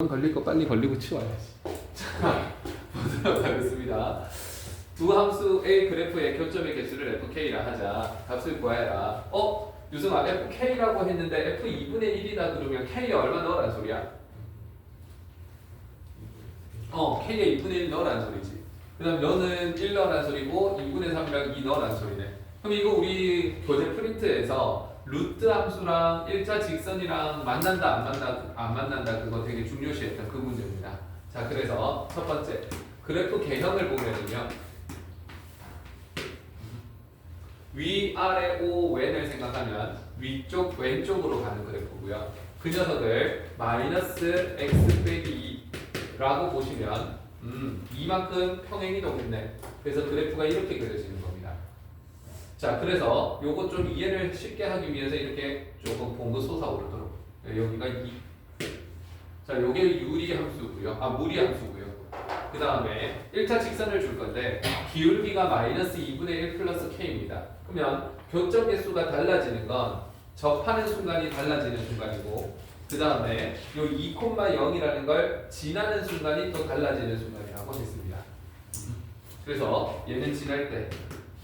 걸릴 거 빨리 걸리고 치워야지. 자, 보도록 하겠습니다. 두 함수 A 그래프의 교점의 개수를 fk라 하자. 값을 구하여라. 유승아, fk라고 했는데 f 2분의 1이다 그러면 k에 얼마 넣으란 소리야? k에 2분의 1 넣으란 소리지. 그 다음 너는 1 넣으란 소리고 2분의 3이랑 2 넣으란 소리네. 그럼 이거 우리 교재 프린트에서 루트 함수랑 1차 직선이랑 만난다 안 만난다 그거 되게 중요시했던 그 문제입니다. 자, 그래서 첫 번째 그래프 개형을 보면은요, 위아래 O 왼을 생각하면 위쪽 왼쪽으로 가는 그래프고요. 그 녀석을 마이너스 x 빼기 2라고 보시면 이만큼 평행이동했네. 그래서 그래프가 이렇게 그려지는 겁니다. 자, 그래서 요거 좀 이해를 쉽게 하기 위해서 이렇게 조금 봉그 솟아오르도록, 여기가 2. 자, 요게 유리 함수고요. 무리 함수고요. 그 다음에 1차 직선을 줄 건데 기울기가 마이너스 2분의 1 플러스 k입니다. 그러면 교점 개수가 달라지는 건 접하는 순간이 달라지는 순간이고, 그 다음에 요 2,0이라는 걸 지나는 순간이 또 달라지는 순간이라고 했습니다. 그래서 얘는 지날 때,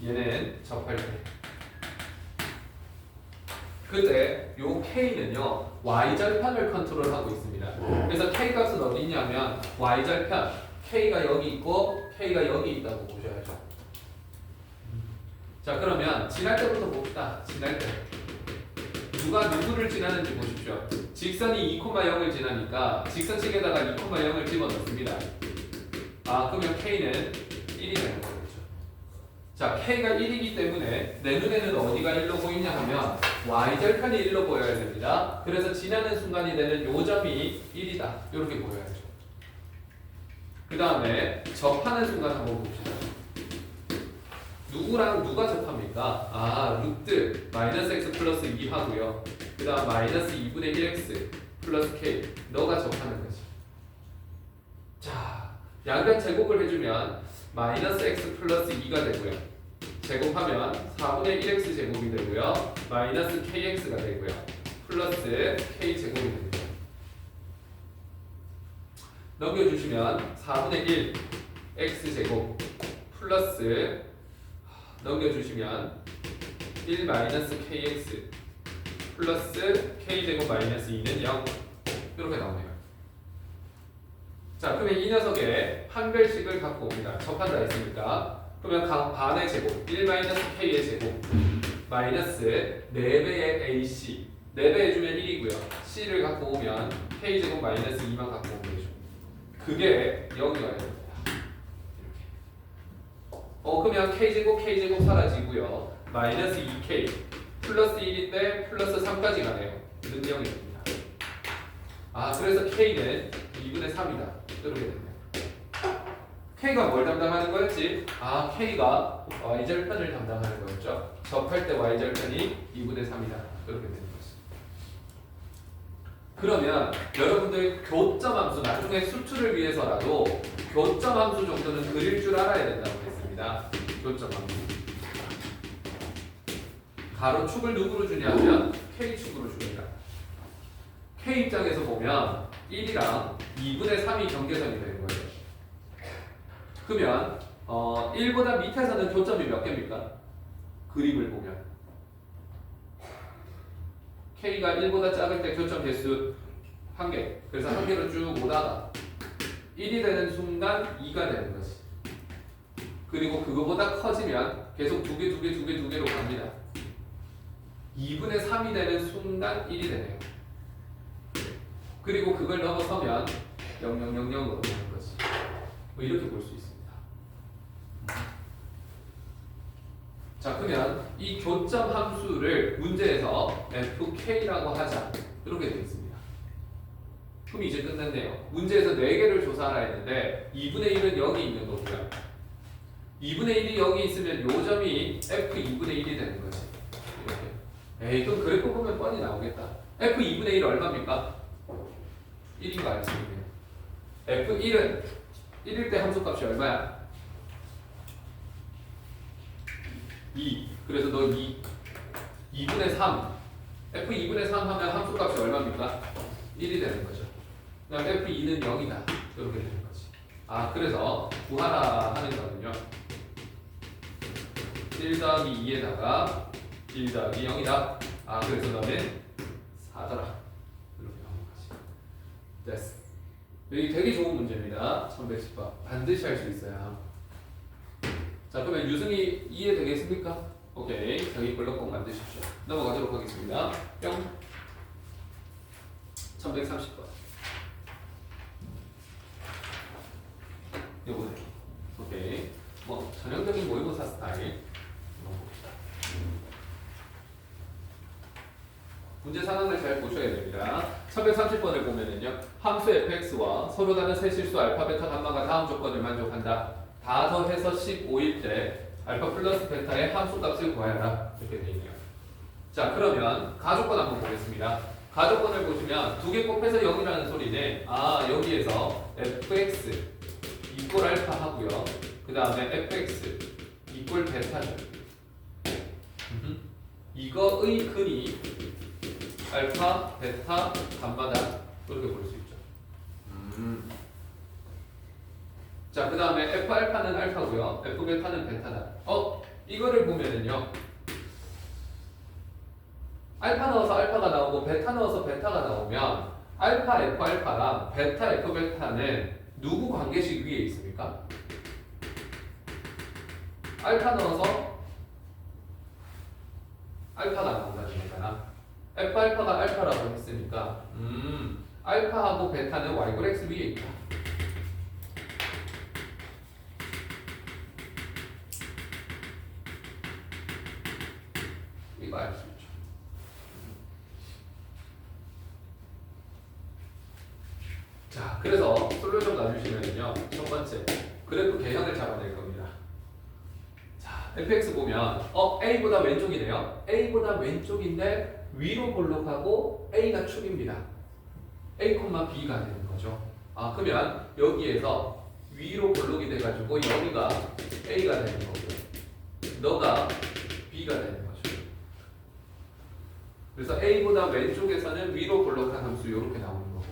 얘는 접할 때, 그때 요 k는요 y절편을 컨트롤하고 있습니다. 그래서 k 값은 어디 있냐면 y절편, k가 여기 있고 k가 여기 있다고 보셔야죠. 자, 그러면 지날 때부터 봅시다. 지날 때 누가 누구를 지나는지 보십시오. 직선이 2,0을 지나니까 직선식에다가 2,0을 집어넣습니다. 그러면 k는 1이 되는 거겠죠. 자, k가 1이기 때문에 내 눈에는 어디가 1로 보이냐 하면 y절편이 1로 보여야 됩니다. 그래서 지나는 순간이 되는 요 점이 1이다. 이렇게 보여야죠. 그 다음에 접하는 순간 한번 봅시다. 누구랑 누가 접합니까? 루트 마이너스 x 플러스 2 하고요. 그 다음 마이너스 2분의 1x 플러스 k, 너가 접하는 거지. 자, 양변 제곱을 해주면 마이너스 x 플러스 2가 되고요. 제곱하면 4분의 1x 제곱이 되고요. 마이너스 kx가 되고요. 플러스 k 제곱이 됩니다. 넘겨주시면 4분의 1 x 제곱 플러스, 넘겨주시면 1 마이너스 kx 플러스 k 제곱 마이너스 2는 0, 이렇게 나오네요. 자, 그러면 이 녀석의 한별식을 갖고 옵니다. 접한다 했으니까. 그러면 반의 제곱 1 마이너스 k의 제곱 마이너스 4배의 ac, 4배 해주면 1이고요. c를 갖고 오면 k 제곱 마이너스 2만 갖고 오면 되죠. 그게 0이 와야 됩니다. 그러면 k 제곱 사라지고요. 마이너스 2k 플러스 1인데 플러스 3까지 가네요. 는 0입니다. 그래서 k는 2분의 3이다. 이렇게 됐네요. k가 뭘 담당하는 거였지? k가 y절편을 담당하는 거였죠. 접할 때 y절편이 2분의 3이다. 이렇게 되는 거지. 그러면 여러분들 교점 함수, 나중에 수출을 위해서라도 교점 함수 정도는 그릴 줄 알아야 된다고 했습니다. 교점 함수. 가로축을 누구로 주냐면 k축으로 줍니다. k 입장에서 보면 1이랑 2분의 3이 경계선이 되는 거예요. 그러면 1보다 밑에서는 교점이 몇 개입니까? 그림을 보면 k가 1보다 작을 때 교점 개수 1개. 그래서 1개로 쭉 오다가 1이 되는 순간 2가 되는 거지. 그리고 그거보다 커지면 계속 2개로 갑니다. 2분의 3이 되는 순간 1이 되네요. 그리고 그걸 넘어서면 0,0,0,0으로 되는 거지. 이렇게 볼 수 있습니다. 자, 그러면 이 교점 함수를 문제에서 fk라고 하자. 이렇게 되어 있습니다. 그럼 이제 끝났네요. 문제에서 4개를 조사하라 했는데 2분의 1은 여기 있는 거고요. 2분의 1이 여기 있으면 요 점이 f 2분의 1이 되는 거지. 이렇게. 그럼 그래프 보면 뻔히 나오겠다. f 2분의 1 얼마입니까? 1인 거 알지? f1은 1일 때 함수값이 얼마야? 2. 그래서 너 2분의 3. f 2분의 3 하면 함수값이 얼마입니까? 1이 되는 거죠. 그다음 F2는 0이다. 이렇게 되는 거지. 아, 그래서 구하라 하는 거는요. 1 더하기 2에다가 1 더하기 0이다. 아, 그래서 너는 4더라. 이렇게 나오는 거지. 됐어. 여기 되게 좋은 문제입니다. 1110번. 반드시 할 수 있어요. 자, 그러면 유승이 이해되겠습니까? 오케이. 자기 걸로 꼭 만드십시오. 넘어가도록 하겠습니다. 뿅. 1130번. 요거네. 오케이. 뭐, 전형적인 모의고사 스타일. 봅시다. 문제 상황을 잘 보셔야 됩니다. 1130번을 보면은요. 함수 fx와 서로 다른 세 실수 알파, 베타, 감마가 다음 조건을 만족한다. 다 더해서 15일 때 알파 플러스 베타의 함수 값을 구하여라. 이렇게 되어 있네요. 자, 그러면 가조건 한번 보겠습니다. 가조건을 보시면 두 개 곱해서 0이라는 소리네. 아, 여기에서 fx 이꼴 알파 하고요. 그 다음에 fx 이꼴 베타죠. 이거의 근이 알파, 베타, 감마다. 이렇게 볼 수 있죠. 자, 그 다음에 f 알파는 알파고요. f 베타는 베타다. 이거를 보면은요. 알파 넣어서 알파가 나오고 베타 넣어서 베타가 나오면 알파 f 알파랑 베타 f 베타는 누구 관계식 위에 있습니까? 알파 넣어서 알파가 나온다는 거잖아. f 알파가 알파라고 했으니까 알파하고 베타는 y x 위에 있다. 이거 알 수 있죠. 자, 그래서 솔루션 놔주시면요. 첫 번째, 그래프 개형을 잡아낼 겁니다. 자, fx 보면 a보다 왼쪽이네요. a보다 왼쪽인데 위로 볼록하고 a가 축입니다. a, b가 되는 거죠. 아, 그러면 여기에서 위로 볼록이 돼가지고 여기가 a가 되는 거고요. 너가 b가 되는 거죠. 그래서 a보다 왼쪽에서는 위로 볼록한 함수 이렇게 나오는 거고.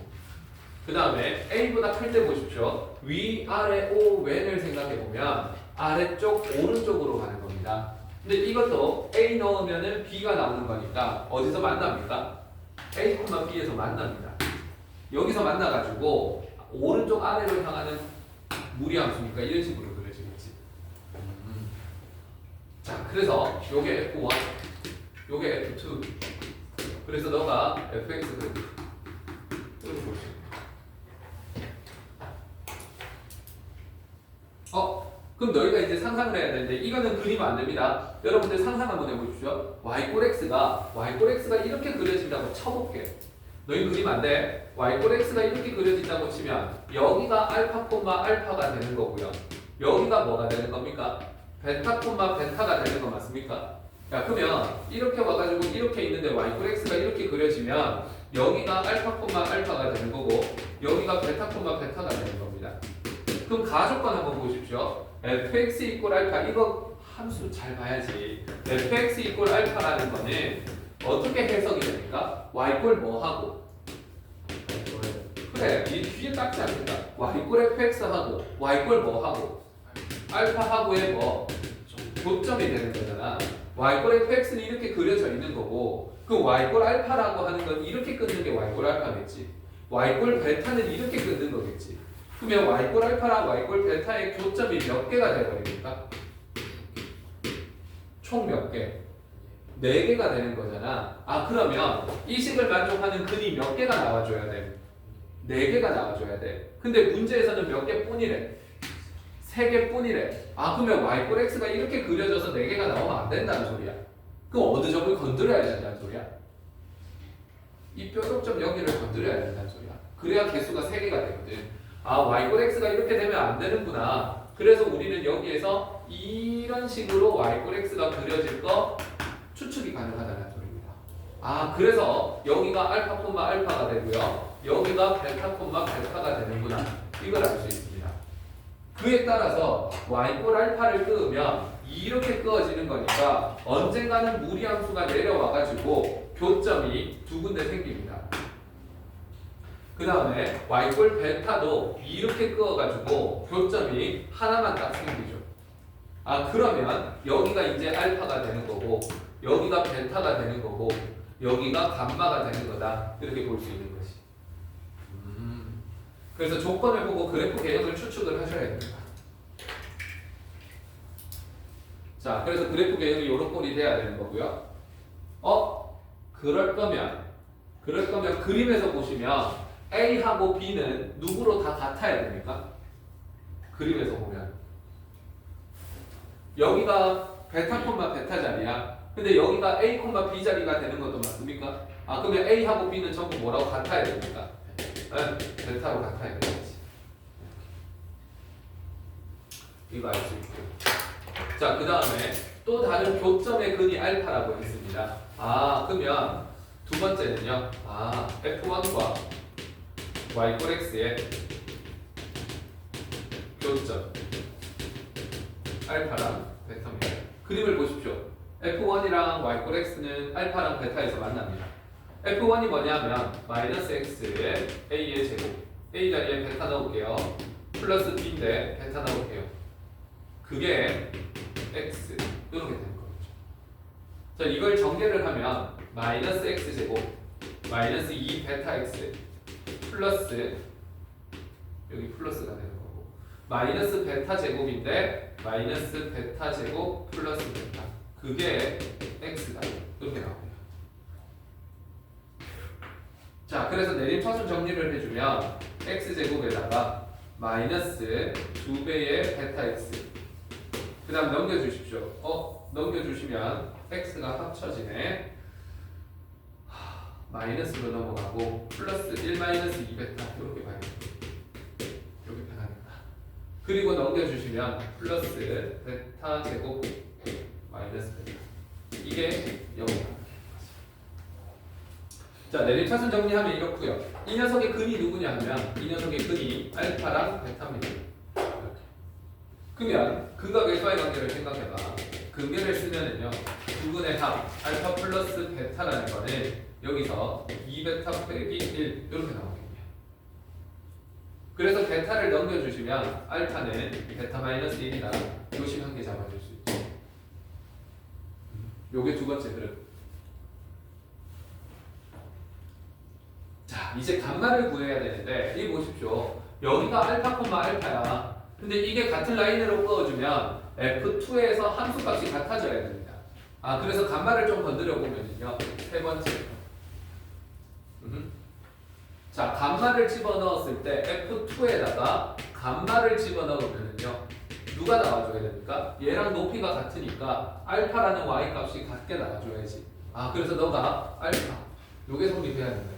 그 다음에 a보다 클 때 보십시오. 위, 아래, 오, 왼을 생각해 보면 아래쪽, 오른쪽으로 가는 겁니다. 근데 이것도 a 넣으면은 b가 나오는 거니까 어디서 만납니까? a, b에서 만납니다. 여기서 만나가지고 오른쪽 아래로 향하는 무리함수니까 이런 식으로 그려지겠지. 자, 그래서 요게 F1, 요게 F2. 그래서 너가 fx 그래프 이렇게 볼 수 있는. 그럼 너희가 이제 상상을 해야 되는데 이거는 그리면 안 됩니다. 여러분들 상상 한번 해보십시오. yx가 이렇게 그려진다고 쳐볼게. 너희 그리면 안 돼. yx가 이렇게 그려진다고 치면 여기가 알파, 알파가 되는 거고요. 여기가 뭐가 되는 겁니까? 베타, 베타가 되는 거 맞습니까? 야, 그러면 이렇게 와가지고 이렇게 있는데 yx가 이렇게 그려지면 여기가 알파, 알파가 되는 거고 여기가 베타, 베타가 되는 겁니다. 그럼 가조건 한번 보십시오. fx 이꼴 알파, 이거 함수 잘 봐야지. fx 이꼴 알파라는 거는 어떻게 해석이 됩니까? y꼴 뭐 하고? 그래, 이 뒤에 닦지 않는다. y꼴 fx 하고 y꼴 뭐 하고? 알파 하고의 뭐? 교점이 되는 거잖아. y꼴 fx는 이렇게 그려져 있는 거고 그 y꼴 알파라고 하는 건 이렇게 끊는 게 y꼴 알파겠지. y꼴 베타는 이렇게 끊는 거겠지. 그러면 y꼴 알파랑 y꼴 베타의 교점이 몇 개가 되어버립니까? 총 몇 개? 4개가 되는 거잖아. 아, 그러면 이 식을 만족하는 근이 몇 개가 나와줘야 돼? 4개가 나와줘야 돼. 근데 문제에서는 몇 개뿐이래? 3개뿐이래. 아, 그러면 y꼴 x가 이렇게 그려져서 4개가 나오면 안 된다는 소리야. 그럼 어느 점을 건드려야 된다는 소리야? 이 뾰족점 여기를 건드려야 된다는 소리야. 그래야 개수가 3개가 되거든. 아, y꼴 x가 이렇게 되면 안 되는구나. 그래서 우리는 여기에서 이런 식으로 y꼴 x가 그려질 거 추측이 가능하다는 소리입니다. 아, 그래서 여기가 알파, 알파가 되고요. 여기가 베타, 베타가 되는구나. 이걸 알 수 있습니다. 그에 따라서 y꼴 알파를 끄으면 이렇게 끄어지는 거니까 언젠가는 무리함수가 내려와가지고 교점이 두 군데 생깁니다. 그 다음에 y꼴 베타도 이렇게 끄어가지고 교점이 하나만 딱 생기죠. 아 그러면 여기가 이제 알파가 되는 거고 여기가 베타가 되는 거고 여기가 감마가 되는 거다. 이렇게 볼 수 있는 거지. 그래서 조건을 보고 그래프 개형을 추측을 하셔야 됩니다. 자, 그래서 그래프 개형이 이런 꼴이 돼야 되는 거고요. 그럴 거면 그림에서 보시면 A하고 B는 누구로 다 같아야 됩니까? 그림에서 보면 여기가 베타 콤마 베타 자리야. 근데 여기가 A 콤마 B 자리가 되는 것도 맞습니까? 아 그러면 A하고 B는 전부 뭐라고 같아야 됩니까? 베타로 같아야 되겠지. 이거 알 수 있고요. 자, 그 다음에 또 다른 교점의 근이 알파라고 했습니다. 아, 그러면 두 번째는요. 아, F1과 Y 꼴 X의 교점 알파랑 베타입니다. 그림을 보십시오. F1이랑 Y 꼴 X는 알파랑 베타에서 만납니다. F1이 뭐냐면 마이너스 X에 A의 제곱 A 자리에 베타 넣을게요. 플러스 B인데 베타 넣을게요. 그게 X 이렇게 되는 거겠죠. 자, 이걸 전개를 하면 마이너스 X 제곱 마이너스 2 베타 X 플러스 여기 플러스가 되는 거고 마이너스 베타 제곱인데 마이너스 베타 제곱 플러스 베타 그게 X다 이렇게 나옵니다. 자, 그래서 내림차순 정리를 해주면 X제곱에다가 마이너스 2배의 베타 X 그 다음 넘겨주십시오. 넘겨주시면 X가 합쳐지네. 마이너스로 넘어가고 플러스 1 마이너스 2베타 이렇게 봐야 돼요. 이렇게 변합니다. 그리고 넘겨주시면 플러스 베타 제곱 마이너스 베타 이게 0입니다. 자, 내림차순 정리하면 이렇고요. 이 녀석의 근이 누구냐 하면 이 녀석의 근이 알파랑 베타입니다. 이렇게. 그러면 근각의 수와의 관계를 생각해봐. 근계를 쓰면은요 두 근의 합 알파 플러스 베타라는 거는 여기서 2베타 빼기 1 이렇게 나오겠네요. 그래서 베타를 넘겨주시면 알파는 베타 마이너스 1이다. 요식 한 개 잡아줄 수 있죠. 요게 두 번째 흐름. 자, 이제 감마를 구해야 되는데 이 보십시오. 여기가 알파 콤마 알파야. 근데 이게 같은 라인으로 그어주면 F2에서 함수값이 같아져야 됩니다. 아, 그래서 감마를 좀 건드려 보면요. 세 번째. 자, 감마를 집어넣었을 때 F2에다가 감마를 집어넣으면요. 누가 나와줘야 됩니까? 얘랑 높이가 같으니까 알파라는 y 값이 같게 나와줘야지. 아, 그래서 너가 알파 요게 성립해야 된다.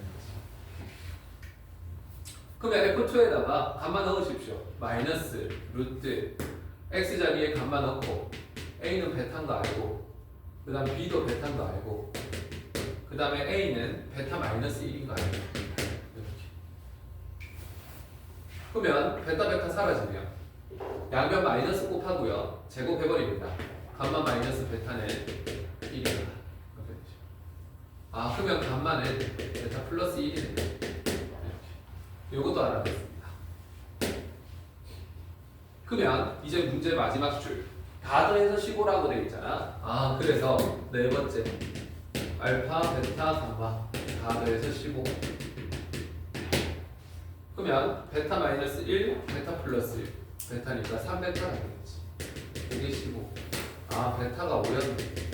그러면 F2에다가 감마 넣으십시오. 마이너스 루트 x 자리에 감마 넣고 a는 베타인 거 알고 그 다음 b도 베타인 거 알고 그 다음에 a는 베타 마이너스 1인 거 알고 이렇게. 그러면 베타 사라지면 양변 마이너스 곱하고요. 제곱해버립니다. 감마 마이너스 베타는 1이다. 아, 그러면 감마는 베타 플러스 1이 됩니다. 요것도 알아냈습니다. 그러면 이제 문제 마지막 줄. 다 더해서 15라고 되어 있잖아. 아, 그래서 네 번째. 알파, 베타, 감마. 다 더해서 15. 그러면 베타 마이너스 1, 베타 플러스 1. 베타니까 3베타가 되겠지. 이게 15. 아, 베타가 5였네.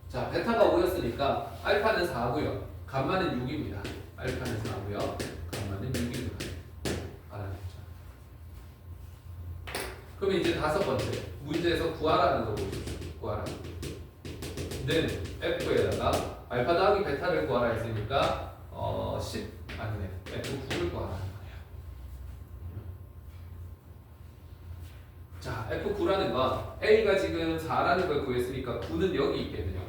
자, 베타가 5였으니까 알파는 4고요. 감마는 6입니다. 알파는 4고요. 감마는 6입니다. 알아냈죠? 그럼 이제 다섯 번째 문제에서 구하라는 거 보십시오. 구하라는 거. 는 F에다가 알파 더하기 베타를 구하라 했으니까 10 아니네. F9를 구하라는 거예요. 자, F9라는 건 A가 지금 4라는 걸 구했으니까 9는 여기 있겠네요.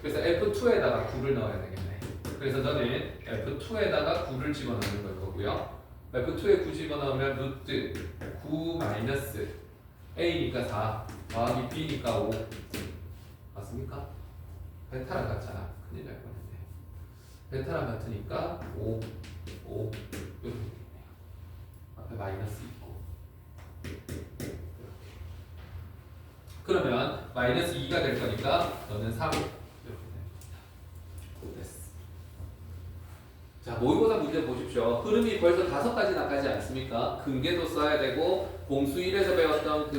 그래서 F2에다가 9를 넣어야 되겠네. 그래서 너는 F2에다가 9를 집어넣는 걸 거고요. F2에 9 집어넣으면 루트 9 마이너스 A니까 4 더하기 B니까 5 맞습니까? 베타랑 같잖아. 큰일 날 뻔했네. 베타랑 같으니까 5 이렇게 되겠네요. 앞에 마이너스 있고. 그러면 마이너스 2가 될 거니까 너는 3 이렇게 됩니다. 됐어. 자, 모의고사 문제 보십시오. 흐름이 벌써 5가지 나가지 않습니까? 근계도 써야 되고 공수 1에서 배웠던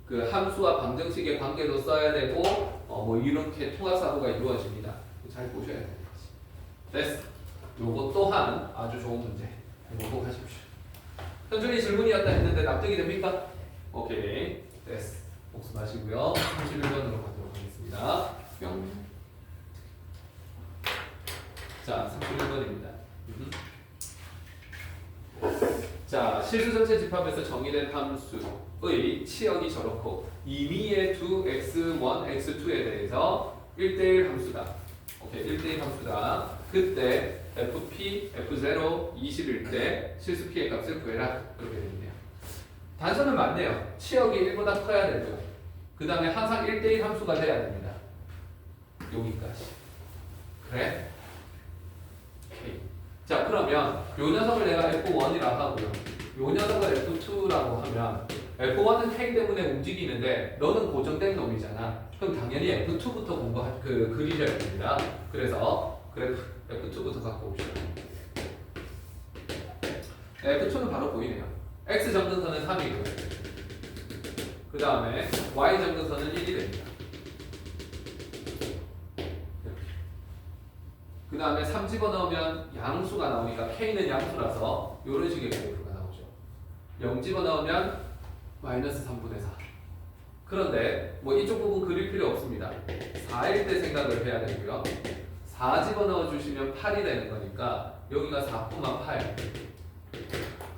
그 함수와 방정식의 관계도 써야 되고 뭐 이렇게 통합사고가 이루어집니다. 잘 보셔야 돼요. 됐어. 요거 또한 아주 좋은 문제. 보고 가십시오. 현준이 질문이었다 했는데 납득이 됩니까? 오케이. 됐어. 복습하시고요. 31번으로 가도록 하겠습니다. 뿅. 자, 31번입니다. 자, 실수 전체 집합에서 정의된 함수의 치역이 저렇고 임의의 두 x1, x2에 대해서 1대1 함수다. 오케이, 1대1 함수다. 그때 fp, f0, 20일 때 실수 p의 값을 구해라. 이렇게 되네요. 단서는 맞네요. 치역이 1보다 커야 되고요. 그 다음에 항상 1대1 함수가 돼야 됩니다. 여기까지. 그래? 오케이. 자, 그러면 요 녀석을 내가 F1이라 하고요. 요 녀석을 F2라고 하면 F1은 핵 때문에 움직이는데 너는 고정된 놈이잖아. 그럼 당연히 F2부터 그리셔야 됩니다. 그래서 그래프 F2부터 갖고 옵시다. F2는 바로 보이네요. X 점근선은 3이고요. 그 다음에 Y 점근선은 1이 됩니다. 그 다음에 3 집어넣으면 양수가 나오니까 K는 양수라서 이런 식의 그래프가 나오죠. 0 집어넣으면 마이너스 3분의 4. 그런데 뭐 이쪽 부분 그릴 필요 없습니다. 4일 때 생각을 해야 되고요. 4 집어넣어 주시면 8이 되는 거니까 여기가 4,8.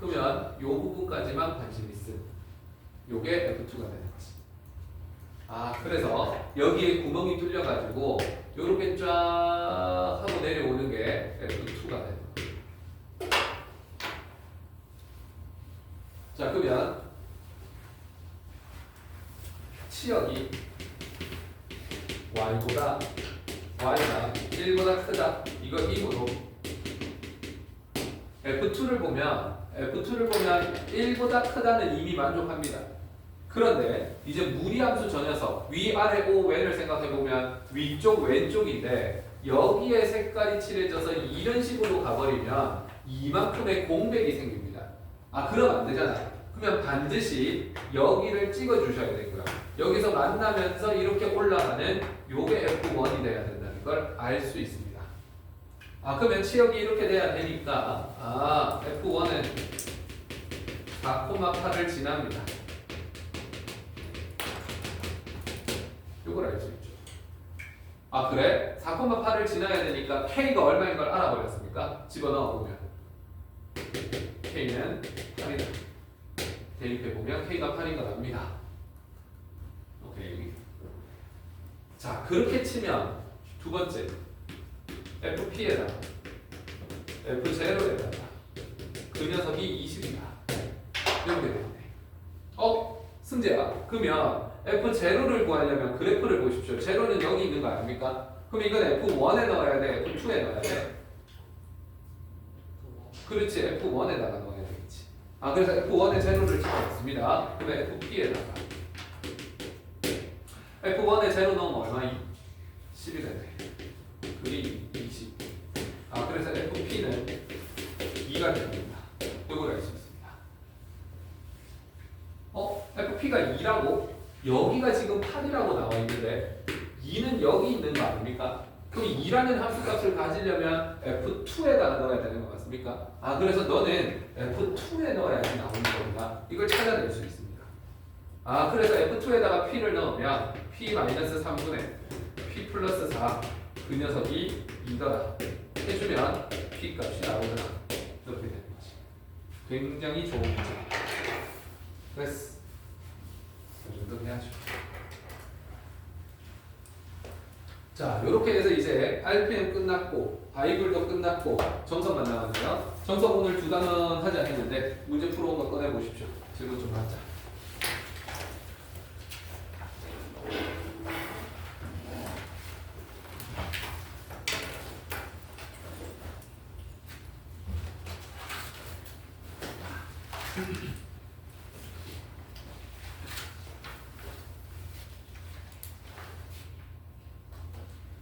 그러면 이 부분까지만 관심 있음. 요게 F2가 되는 거지. 아, 그래서 여기에 구멍이 뚫려가지고 요렇게 쫙 하고 내려오는 게 F2가 되는 거예요. 자, 그러면 치역이 Y가 1보다 크다. 이거 이거로 F2를 보면 1보다 크다는 이미 만족합니다. 그런데 이제 무리함수 저 녀석 위아래 O 왼을 생각해보면 위쪽 왼쪽인데 여기에 색깔이 칠해져서 이런 식으로 가버리면 이만큼의 공백이 생깁니다. 아, 그러면 안 되잖아. 그러면 반드시 여기를 찍어주셔야 되고요. 여기서 만나면서 이렇게 올라가는 요게 F1이 돼야 된다는 걸 알 수 있습니다. 아, 그러면 치역이 이렇게 돼야 되니까 F1은 4,8을 지납니다. 요걸 알 수 있죠. 아, 그래? 4,8을 지나야 되니까 K가 얼마인 걸 알아버렸습니까? 집어넣어 보면 K는 8이다. 대입해보면 K가 8인 거 납니다. 오케이. 자, 그렇게 치면 두 번째 FP에다가 F0에다가 그 녀석이 20이다. 이렇게 되겠네. 승재야. 그러면 F0를 구하려면 그래프를 보십시오. 제로는 여기 있는 거 아닙니까? 그럼 이건 F1에 넣어야 돼? F2에 넣어야 돼? 그렇지. F1에다가 넣어야 되겠지. 아, 그래서 F1에 제로를 집어넣습니다. 그러면 FP에다가 F1에 제로 넣으면 얼마? 10이 되네. 그리 20. 아, 그래서 FP는 2가 됩니다. 이걸 알 수 있습니다. FP가 2라고? 여기가 지금 8이라고 나와 있는데 2는 여기 있는 거 아닙니까? 그럼 2라는 함수값을 가지려면 F2에다가 넣어야 되는 거 맞습니까? 아, 그래서 너는 F2에 넣어야지 나오는 거구나. 이걸 찾아낼 수 있습니다. 아, 그래서 F2에다가 P를 넣으면 P-3분의 P 플러스 4 그 녀석이 2가 해주면 P 값이 나오잖아. 이렇게 되는 거지. 굉장히 좋은 문제. 됐어. 이 정도 해야죠. 자, 이렇게 해서 이제 RPM 끝났고 바이블도 끝났고 정석만 남았네요. 정석 오늘 2단원 하자 했는데 문제 풀어온 거 꺼내보십시오. 질문 좀 하자.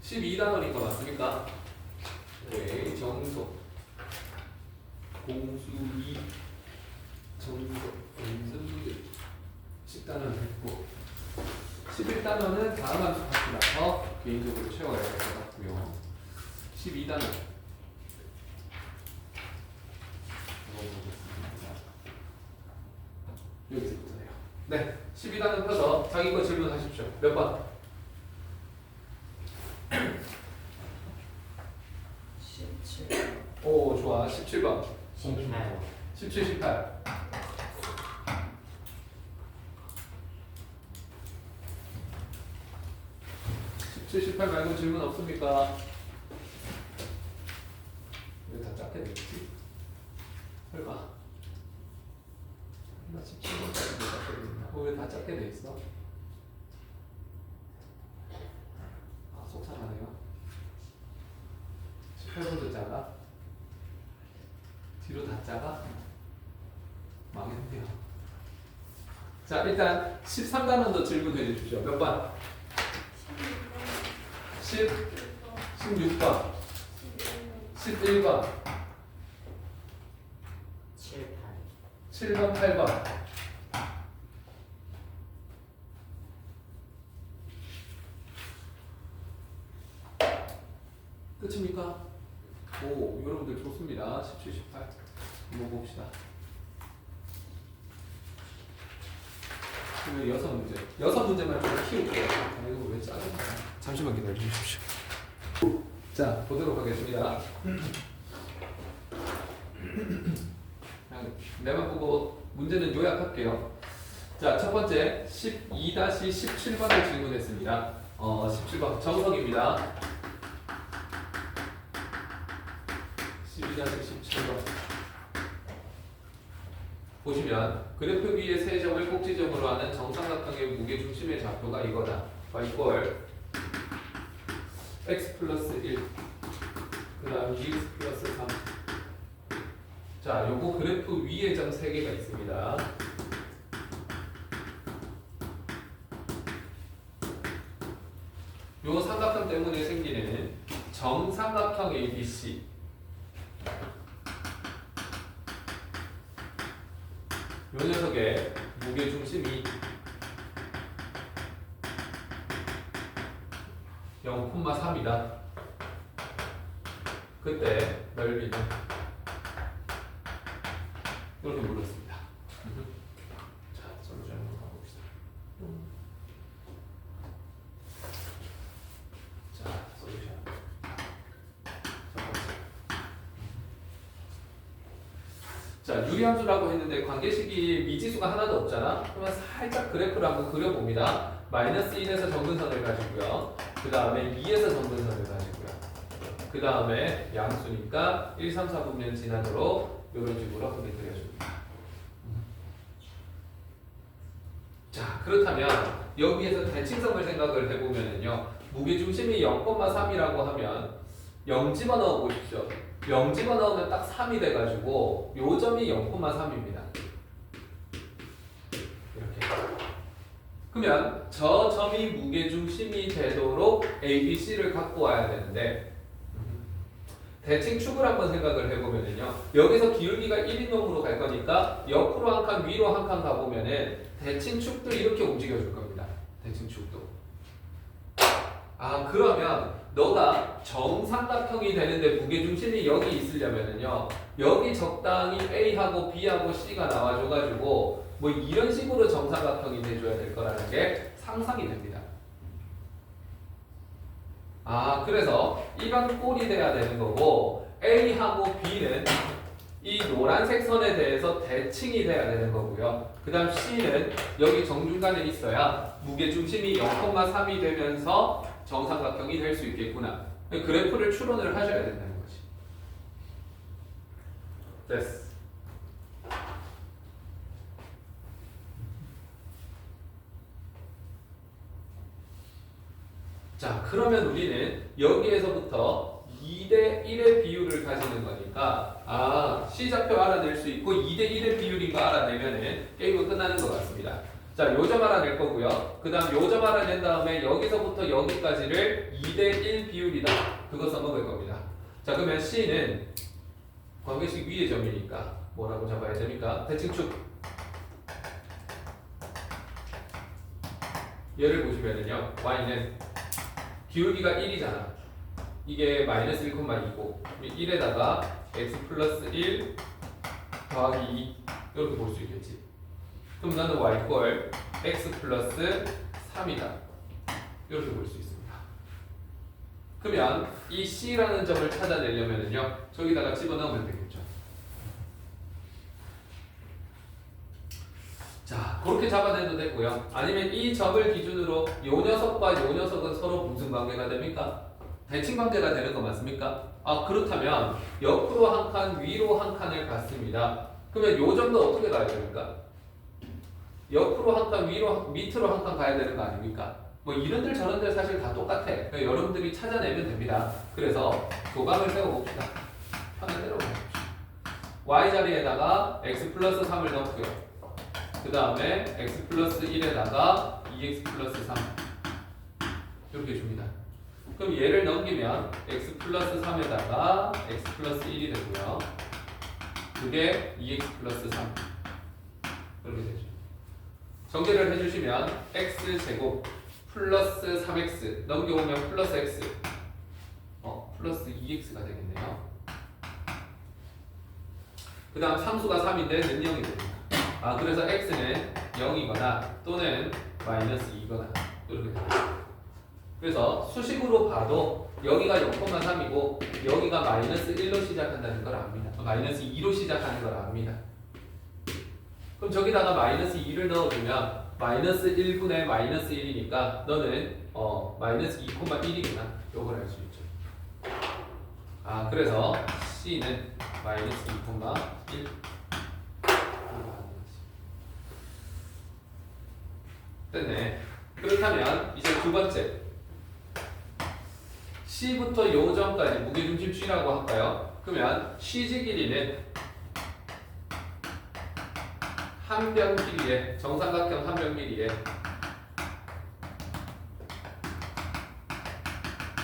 (12단원인) 거 맞습니까? 네, 정속 공수기 정속 연습 10단원 됐고 11단원은 다음 함수 받고 나서 개인적으로 채워야 될 것 같고요. 12단원 여기서부터네요. 네, 12단원 펴서 자기 거 질문하십시오. 몇 번? 17. 오, 좋아. 17번. 18. 17, 18. 17, 18 말고 질문 없습니까? 왜 다 작게 됐지? 설마. 나 17번까지 왜 작게 됐나? 왜 다 작게 돼 있어? 아, 속상하네요. 18번도 작아? 뒤로 다 작아? 망했네요. 자, 일단 13단원도 질문해 주십시오. 몇 번? 10, 16번, 11번, 7, 8. 7번, 8번. 끝입니까? 오, 여러분들 좋습니다. 17, 18. 한번 봅시다. 그러면 6문제. 6문제만 좀 키울게요. 아, 이거 왜 짜증나? 잠시만 기다려 주십시오. 자, 보도록 하겠습니다. 내만 보고 문제는 요약할게요. 자, 첫 번째 12-17번을 질문했습니다. 17번 정석입니다. 12-17번 보시면 그래프 위의 세 점을 꼭지점으로 하는 정삼각형의 무게중심의 좌표가 이거다. 이걸 x 플러스 1, 그 다음 2x 플러스 3. 자, 요거 그래프 위에 점 3개가 있습니다. 요 삼각형 때문에 생기는 정삼각형 ABC. 요 녀석의 무게중심이 0,3이다. 그때 넓이는 이렇게 물었습니다. 자, 솔루션 한번 가봅시다. 자, 솔루션. 첫 번째. 자, 유리함수라고 했는데 관계식이 미지수가 하나도 없잖아. 그러면 살짝 그래프를 한번 그려봅니다. 마이너스 1에서 정근선을 가지고요. 그 다음에 2에서 정근선을 가지고요. 그 다음에 양수니까 1, 3, 4분면 지나도록 이런 식으로 한번 그려줍니다. 자, 그렇다면 여기에서 대칭성을 생각을 해보면요. 무게중심이 0,3이라고 하면 0 집어넣어 보십시오. 0 집어넣으면 딱 3이 돼가지고 요 점이 0,3입니다. 이렇게. 그러면 저 점이 무게중심이 되도록 ABC를 갖고 와야 되는데 대칭축을 한번 생각을 해보면요. 여기서 기울기가 1인놈으로 갈 거니까 옆으로 한 칸, 위로 한 칸 가보면은 대칭축도 이렇게 움직여줄 겁니다. 대칭축도. 아, 그러면 너가 정삼각형이 되는데 무게중심이 여기 있으려면은요. 여기 적당히 A하고 B하고 C가 나와줘가지고 뭐 이런 식으로 정삼각형이 돼줘야 될 거라는 게 상상이 됩니다. 아, 그래서 이런 꼴이 돼야 되는 거고 A하고 B는 이 노란색 선에 대해서 대칭이 돼야 되는 거고요. 그 다음 C는 여기 정중간에 있어야 무게중심이 0,3이 되면서 정삼각형이 될 수 있겠구나. 그래프를 추론을 하셔야 된다는 거지. 됐어. 자, 그러면 우리는 여기에서부터 2대 1의 비율을 가지는 거니까 C좌표 알아낼 수 있고 2대1의 비율인 거 알아내면은 게임은 끝나는 것 같습니다. 자, 요점 알아낼 거고요. 그 다음 요점 알아낸 다음에 여기서부터 여기까지를 2대1 비율이다. 그거 써먹을 겁니다. 자, 그러면 C는 관계식 위의 점이니까 뭐라고 잡아야 됩니까? 대칭축. 얘를 보시면은요, Y는 기울기가 1이잖아. 이게 마이너스 1,2고 1에다가 x 플러스 1 더하기 2 이렇게 볼 수 있겠지. 그럼 나는 y 꼴 x 플러스 3이다. 이렇게 볼 수 있습니다. 그러면 이 C라는 점을 찾아내려면요, 저기다가 집어넣으면 되겠죠. 자, 그렇게 잡아내도 되고요. 아니면 이 점을 기준으로 요 녀석과 요 녀석은 서로 무슨 관계가 됩니까? 대칭 관계가 되는 거 맞습니까? 그렇다면 옆으로 한 칸, 위로 한 칸을 갔습니다. 그러면 요 점도 어떻게 가야 됩니까? 옆으로 한 칸, 밑으로 한 칸 가야 되는 거 아닙니까? 뭐 이런들 저런들 사실 다 똑같아. 그러니까 여러분들이 찾아내면 됩니다. 그래서 도감을 세워봅시다. 하나 내려봅시다. y 자리에다가 x 플러스 3을 넣고요. 그 다음에 x 플러스 1에다가 2x 플러스 3 이렇게 줍니다. 그럼 얘를 넘기면 x 플러스 3에다가 x 플러스 1이 되고요. 그게 2x 플러스 3 이렇게 되죠. 정리를 해주시면 x 제곱 플러스 3x 넘겨오면 플러스 x 플러스 2x가 되겠네요. 그 다음 상수가 3인데 는 0이 됩니다. 그래서 x는 0이거나 또는 마이너스 2거나 이렇게 됩니다. 그래서 수식으로 봐도 여기가 0,3이고 여기가 마이너스 1로 시작한다는 걸 압니다. 마이너스 2로 시작하는 걸 압니다. 그럼 저기다가 마이너스 2를 넣어주면 마이너스 1분의 마이너스 1이니까 너는 마이너스 2,1이구나. 요걸 알 수 있죠. 그래서 C는 마이너스 2,1 됐네. 그렇다면 이제 두 번째 C부터 요점까지 무게중심 C라고 할까요? 그러면 CG 길이는 한 변 길이에 정삼각형 한 변 길이에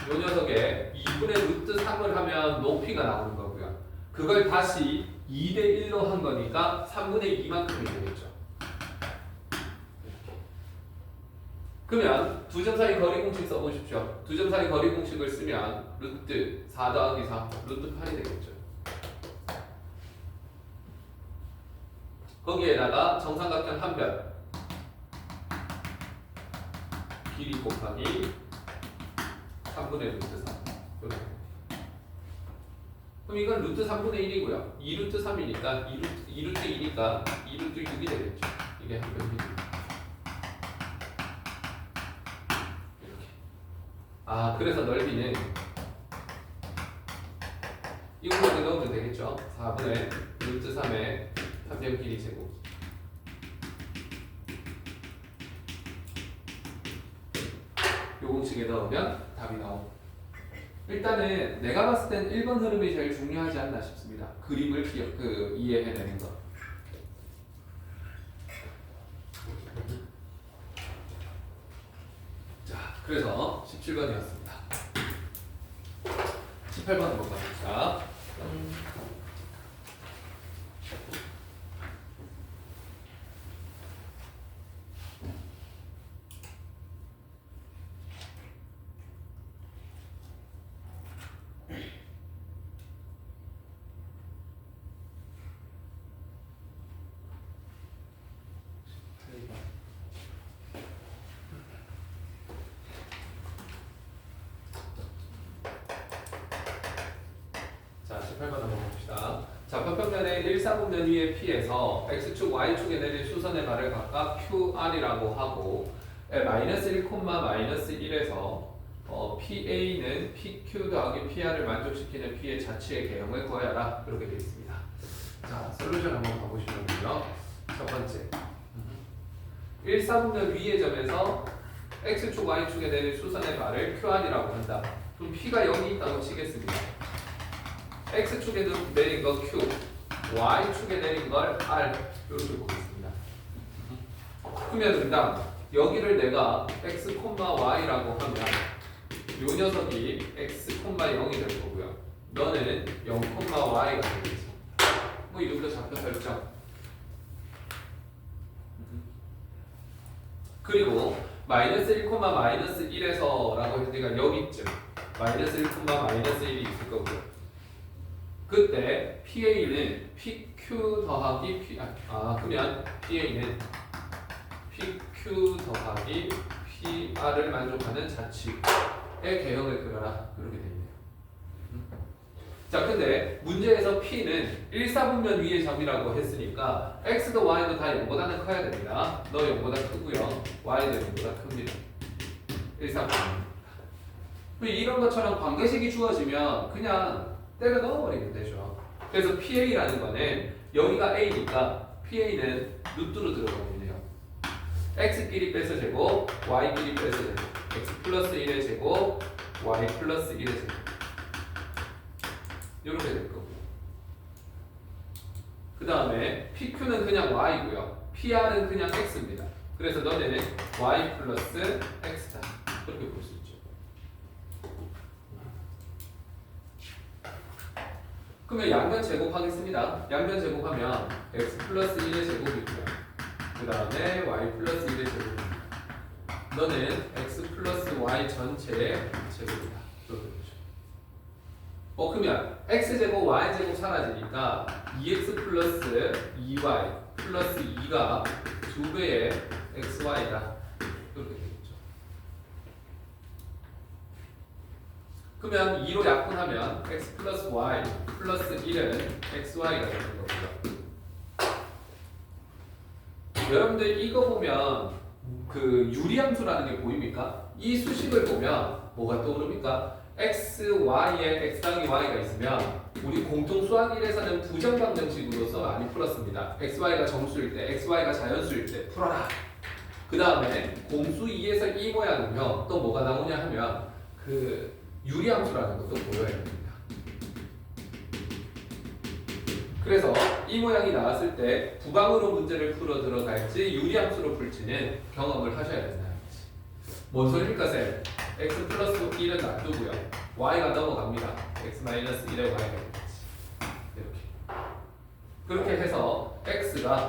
요 녀석에 2분의 루트 3을 하면 높이가 나오는 거고요. 그걸 다시 2대1로 한 거니까 3분의 2만큼이 되겠죠. 그러면 두 점 사이 거리 공식 써보십시오. 두 점 사이 거리 공식을 쓰면 루트 4 더하기 4 루트 8이 되겠죠. 거기에다가 정삼각형 한 변 길이 곱하기 3분의 루트 3 이렇게. 그럼 이건 루트 3분의 1이고요 2루트 3이니까 2루트 2니까 2루트 6이 되겠죠. 이게 한 변이죠. 그래서 넓이는 이거까지 넣으면 되겠죠. 4분의 루트 3의 한 변 길이 제곱. 요 공식에 넣으면 답이 나옵니다. 일단은 내가 봤을 땐 1번 흐름이 제일 중요하지 않나 싶습니다. 그림을 이해해내는 것. 자, 그래서 17번이었습니다. 18번 한번 가봅시다. 자, 18번 한번 봅시다. 좌표평면의 1사분면 위의 P에서 X축, Y축에 내린 수선의 발을 각각 QR이라고 하고 마이너스 1, 마이너스 1에서 PA는 PQ 더하기 PR을 만족시키는 P의 자취의 개형을 구하여라. 이렇게 되어 있습니다. 자, 솔루션 한번 가보시면요. 첫 번째 1사분면 위의 점에서 X축, Y축에 내린 수선의 발을 QR이라고 한다. 그럼 P가 여기 있다고 치겠습니다. x축에 내린 거 q, y축에 내린 걸 r 이렇게 보겠습니다. 그러면 그다음 여기를 내가 x, y라고 하면 요 녀석이 x, 0이 될 거고요. 너는 0, y가 되겠죠. 뭐 이 정도 좌표 설정. 그리고 마이너스 1, 마이너스 1에서라고 했으니까 여기쯤 마이너스 1, 마이너스 1이 있을 거고요. 그때 PA는 PQ 더하기 P 그러면 PA는 PQ 더하기 PR을 만족하는 자취의 개형을 그려라 그렇게 돼 있네요. 자, 근데 문제에서 P는 1, 4분면 위의 점이라고 했으니까 X도 Y도 다 0보다는 커야 됩니다. 너 0보다 크고요. Y도 0보다 큽니다. 1, 4분면. 이런 것처럼 관계식이 주어지면 그냥 때려 넣어버리면 되죠. 그래서 PA라는 거는 여기가 A니까 PA는 루트로 들어가겠네요. X끼리 빼서 제곱, Y끼리 빼서 제곱, X 플러스 1의 제곱, Y 플러스 1의 제곱 이렇게 될 거고요. 그 다음에 PQ는 그냥 Y고요. PR은 그냥 X입니다. 그래서 너네는 Y 플러스 X다. 그렇게 볼 수 있죠. 그러면 양변 제곱하겠습니다. 양변 제곱하면 X 플러스 1의 제곱이고요. 그 다음에 Y 플러스 1의 제곱입니다. 너는 X 플러스 Y 전체의 제곱이다. 그렇게 되죠. 그러면 X제곱, Y제곱 사라지니까 2X 플러스 2Y 플러스 2가 2배의 XY다. 그렇게 되겠죠. 그러면 2로 약분하면 X 플러스 Y 플러스 1은 XY가 되는 거고요. 여러분들 이거 보면 그 유리함수라는 게 보입니까? 이 수식을 보면 뭐가 떠오릅니까? x, y에 x 더하기 y가 있으면 우리 공통 수학 1에서는 부정방정식으로서 많이 풀었습니다. xy가 정수일 때, xy가 자연수일 때 풀어라. 그 다음에 공수 2에서 이 모양은요 또 뭐가 나오냐 하면 그 유리함수라는 것도 보여야 됩니다. 그래서 이 모양이 나왔을 때 부방으로 문제를 풀어 들어갈지 유리함수로 풀지는 경험을 하셔야 된다는 거지. 뭔 소리입니까 쌤? x 플러스 1은 놔두고요. y가 넘어갑니다. x 마이너스 1의 y가 되겠지. 이렇게. 그렇게 해서 x가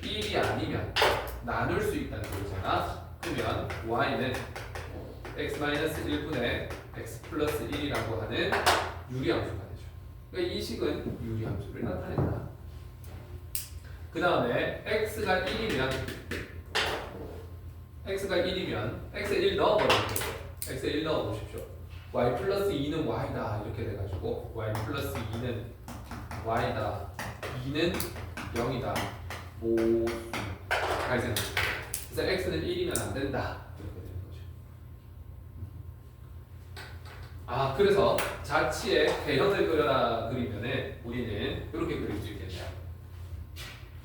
1이 아니면 나눌 수 있다는 거잖아. 그러면 y는 x 마이너스 1분의 x 플러스 1이라고 하는 유리함수가 되죠. 그러니까 이 식은 유리함수를 나타낸다. 그 다음에 x가 1이면 x에 1 넣어버리면 되죠. x에 1 넣어보십시오. y 플러스 2는 y다 이렇게 돼가지고 y 플러스 2는 y다 2는 0이다 오 알겠습니다. 그래서 x는 1이면 안 된다 이렇게 되는 거죠. 그래서 자치의 개형을 그려라 그리면은 우리는 이렇게 그릴 수 있겠네요.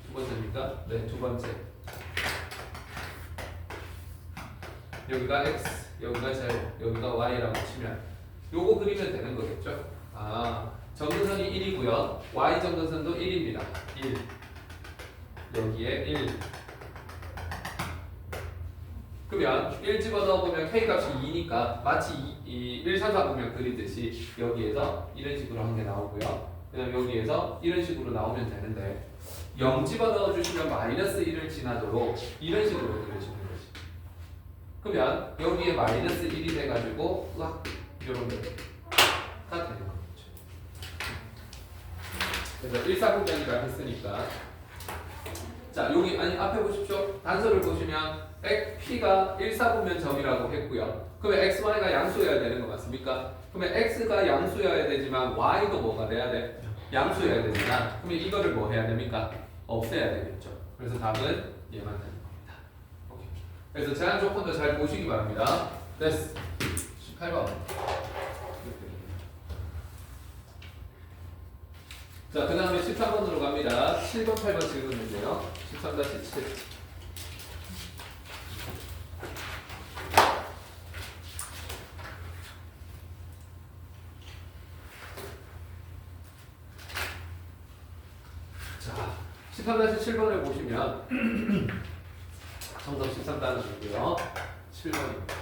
두 번째입니까? 네, 두 번째. 여기가 x, 여기가 z, 여기가 y라고 치면 요거 그리면 되는 거겠죠? 정근선이 1이고요. y 정근선도 1입니다. 1. 여기에 1. 그러면 1 집어넣어 보면 k 값이 2니까 마치 1삼사분면 그리듯이 여기에서 이런 식으로 한 개 나오고요. 그다음 여기에서 이런 식으로 나오면 되는데 0 집어넣어 주시면 마이너스 1을 지나도록 이런 식으로 그려지는 거지. 그러면 여기에 마이너스 1이 돼가지고 이런 게다 되는 거죠. 그래서 1사분면이라 했으니까 자 여기 앞에 보십시오. 단서를 보시면 P가 1사분면 점이라고 했고요. 그러면 x, y가 양수여야 되는 거 맞습니까? 그러면 x가 양수여야 되지만 y도 뭐가 돼야 돼? 양수여야 되잖아. 그러면 이거를 뭐 해야 됩니까? 없애야 되겠죠. 그래서 답은 얘만 되는 겁니다. 오케이. 그래서 제한 조건도 잘 보시기 바랍니다. 됐어. 18번. 자, 그 다음에 13번으로 갑니다. 7번, 8번 질문인데요. 13-7. 13-7번을 보시면 정답 13단이고요. 7번입니다.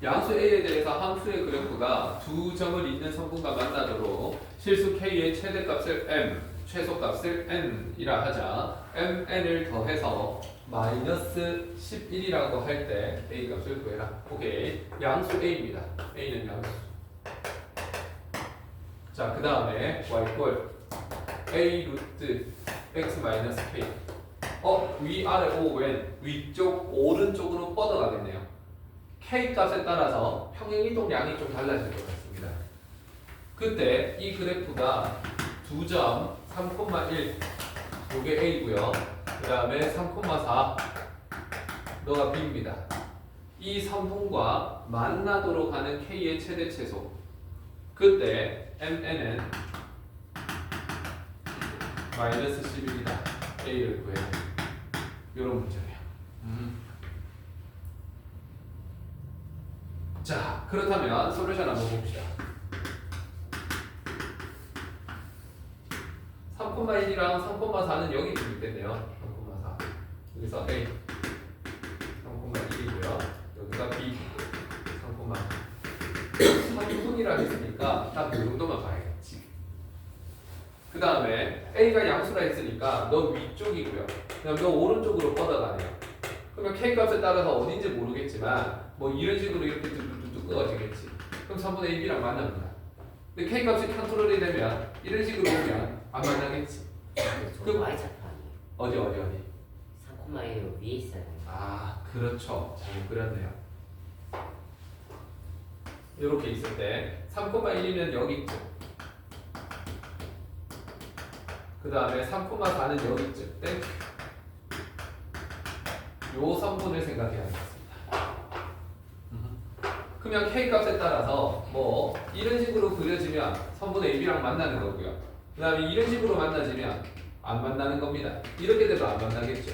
양수 A에 대해서 함수의 그래프가 두 점을 잇는 선분과 만나도록 실수 K의 최대값을 M, 최소값을 N이라 하자 MN을 더해서 마이너스 11이라고 할 때 A 값을 구해라. 오케이. 양수 A입니다. A는 양수. 자, 그 다음에 Y A 루트 X 마이너스 K. 위아래 O 왼 위쪽 오른쪽으로 뻗어가겠네요. K 값에 따라서 평행이동량이 좀 달라질 것 같습니다. 그때 이 그래프가 두 점 3,1 요게 A고요. 그 다음에 3,4 너가 B입니다. 이 선분과 만나도록 하는 K의 최대 최소. 그때 MN은 마이너스 11이다. A를 구해야 돼. 이런 문제예요. 자, 그렇다면 솔루션 한번 봅시다. 3,1이랑 3,4는 여기 있겠네요. 3,4. 여기서 A 3,1이고요. 여기가 B 3,4. 3분이라 했으니까 딱 그 정도만 봐야겠지. 그 다음에 A가 양수라 했으니까 너 위쪽이고요. 그다음 너 오른쪽으로 뻗어가네요. 그러면 K 값에 따라서 어딘지 모르겠지만 뭐 이런 식으로 이렇게 뚝뚝뚝 끊어지겠지. 그럼 3분의 1B랑 만납니다. 근데 K 값이 컨트롤이 되면 이런 식으로 오면 안 만나겠지. 그 Y자판이 어디 3,1로 위에 있어요. 아, 그렇죠. 잘못 그렸네요. 이렇게 있을 때 3,1이면 여기 있죠. 그 다음에 3,4는 여기 있죠. 땡. 요 선분을 생각해야겠습니다. 그러면 K 값에 따라서 뭐 이런 식으로 그려지면 선분의 AB랑 만나는 거고요. 그 다음에 이런 식으로 만나지면 안 만나는 겁니다. 이렇게 돼도 안 만나겠죠.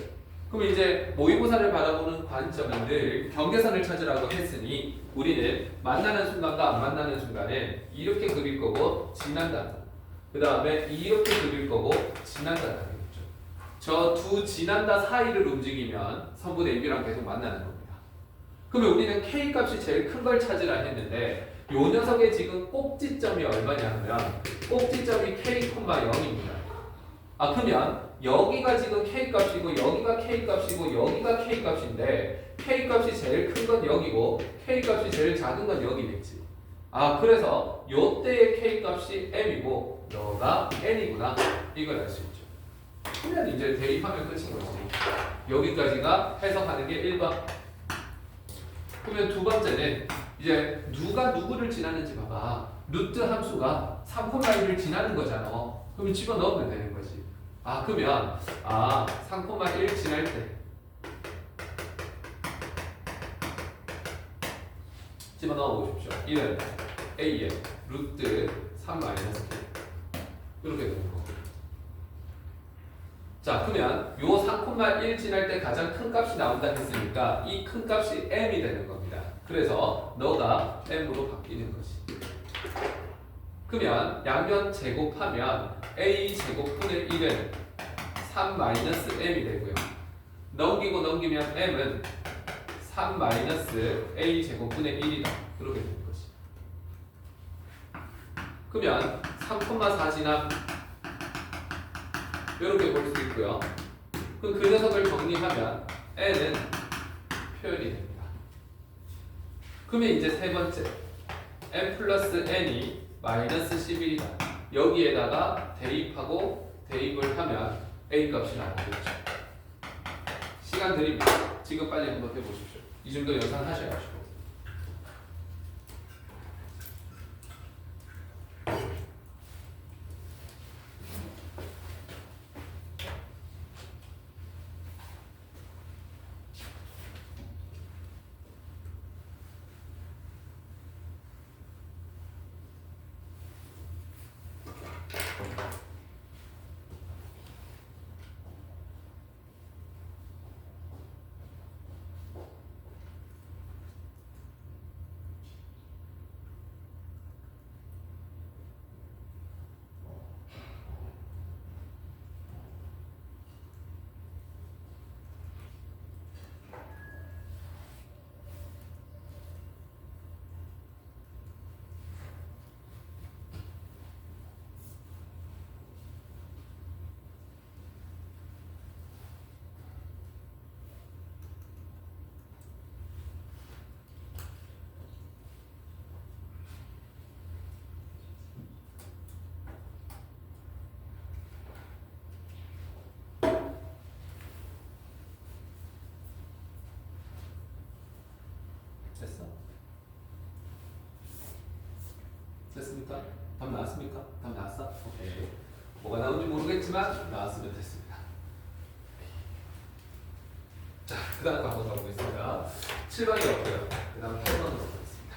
그럼 이제 모의고사를 바라보는 관점은 늘 경계선을 찾으라고 했으니 우리는 만나는 순간과 안 만나는 순간에 이렇게 그릴 거고 지난다. 그 다음에 이렇게 그릴 거고 지난다. 저 두 지난다 사이를 움직이면 선분의 AB랑 계속 만나는 겁니다. 그러면 우리는 K 값이 제일 큰 걸 찾으라 했는데 요 녀석의 지금 꼭지점이 얼마냐 하면 꼭지점이 K,0입니다. 아, 그러면 여기가 지금 K 값이고 여기가 K 값이고 여기가 K 값인데 K 값이 제일 큰 건 여기고 K 값이 제일 작은 건 여기겠지. 아, 그래서 요때의 K 값이 M이고 너가 N이구나. 이걸 알 수 있죠. 그러면 이제 대입하면 끝인 거지. 여기까지가 해석하는 게 1번. 그러면 두 번째는 이제 누가 누구를 지나는지 봐봐. 루트 함수가 3,1을 지나는 거잖아. 그러면 집어넣으면 되는 거지. 아, 그러면 3,1 지날 때 집어넣어 보십시오. 1은 A에 루트 3 마이너스 K 이렇게 되는 거. 자, 그러면 요 3,1 지날 때 가장 큰 값이 나온다 했으니까 이 큰 값이 M이 되는 겁니다. 그래서 너가 M으로 바뀌는 것이. 그러면 양변 제곱하면 A 제곱분의 1은 3 마이너스 M이 되고요. 넘기고 넘기면 M은 3 마이너스 A 제곱분의 1이다. 이렇게 되는 것이. 그러면 3,4 지남 이렇게 볼 수 있고요. 그럼 그 녀석을 정리하면 N은 표현이 됩니다. 그러면 이제 세 번째 N 플러스 N이 마이너스 11이다. 여기에다가 대입하고 대입을 하면 A 값이 나오겠죠. 시간 드립니다. 지금 빨리 한번 해보십시오. 이 정도 연산 하셔야죠. 됐습니까? 답 나왔습니까? 답 나왔어? 오케이. 뭐가 나온지 모르겠지만 나왔으면 됐습니다. 자, 그 다음 거 한번 가보겠습니다. 7번이 없고요. 그 다음 8번으로 가겠습니다.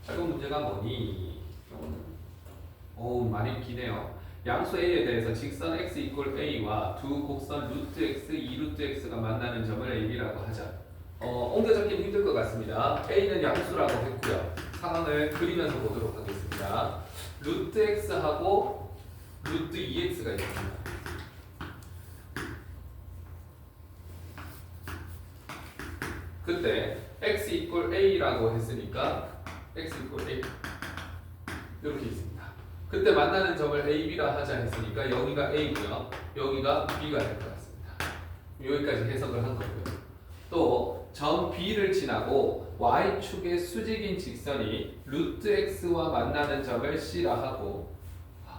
자, 이건 문제가 뭐니? 오, 많이 기네요. 양수 A에 대해서 직선 x 이퀄 A와 두 곡선 루트 x, 2루트 x가 만나는 점을 AB라고 하자. 옮겨 적기는 힘들 것 같습니다. A는 양수라고 했고요. 상황을 그리면서 보도록 하겠습니다. 루트 x하고 루트 2x가 있습니다. 그때 x 이퀄 A라고 했으니까 x 이퀄 A 이렇게 있습니다. 그때 만나는 점을 AB라 하자 했으니까 여기가 A고요. 여기가 B가 될 것 같습니다. 여기까지 해석을 한 거고요. 또 점 B를 지나고 Y축의 수직인 직선이 루트 X와 만나는 점을 C라 하고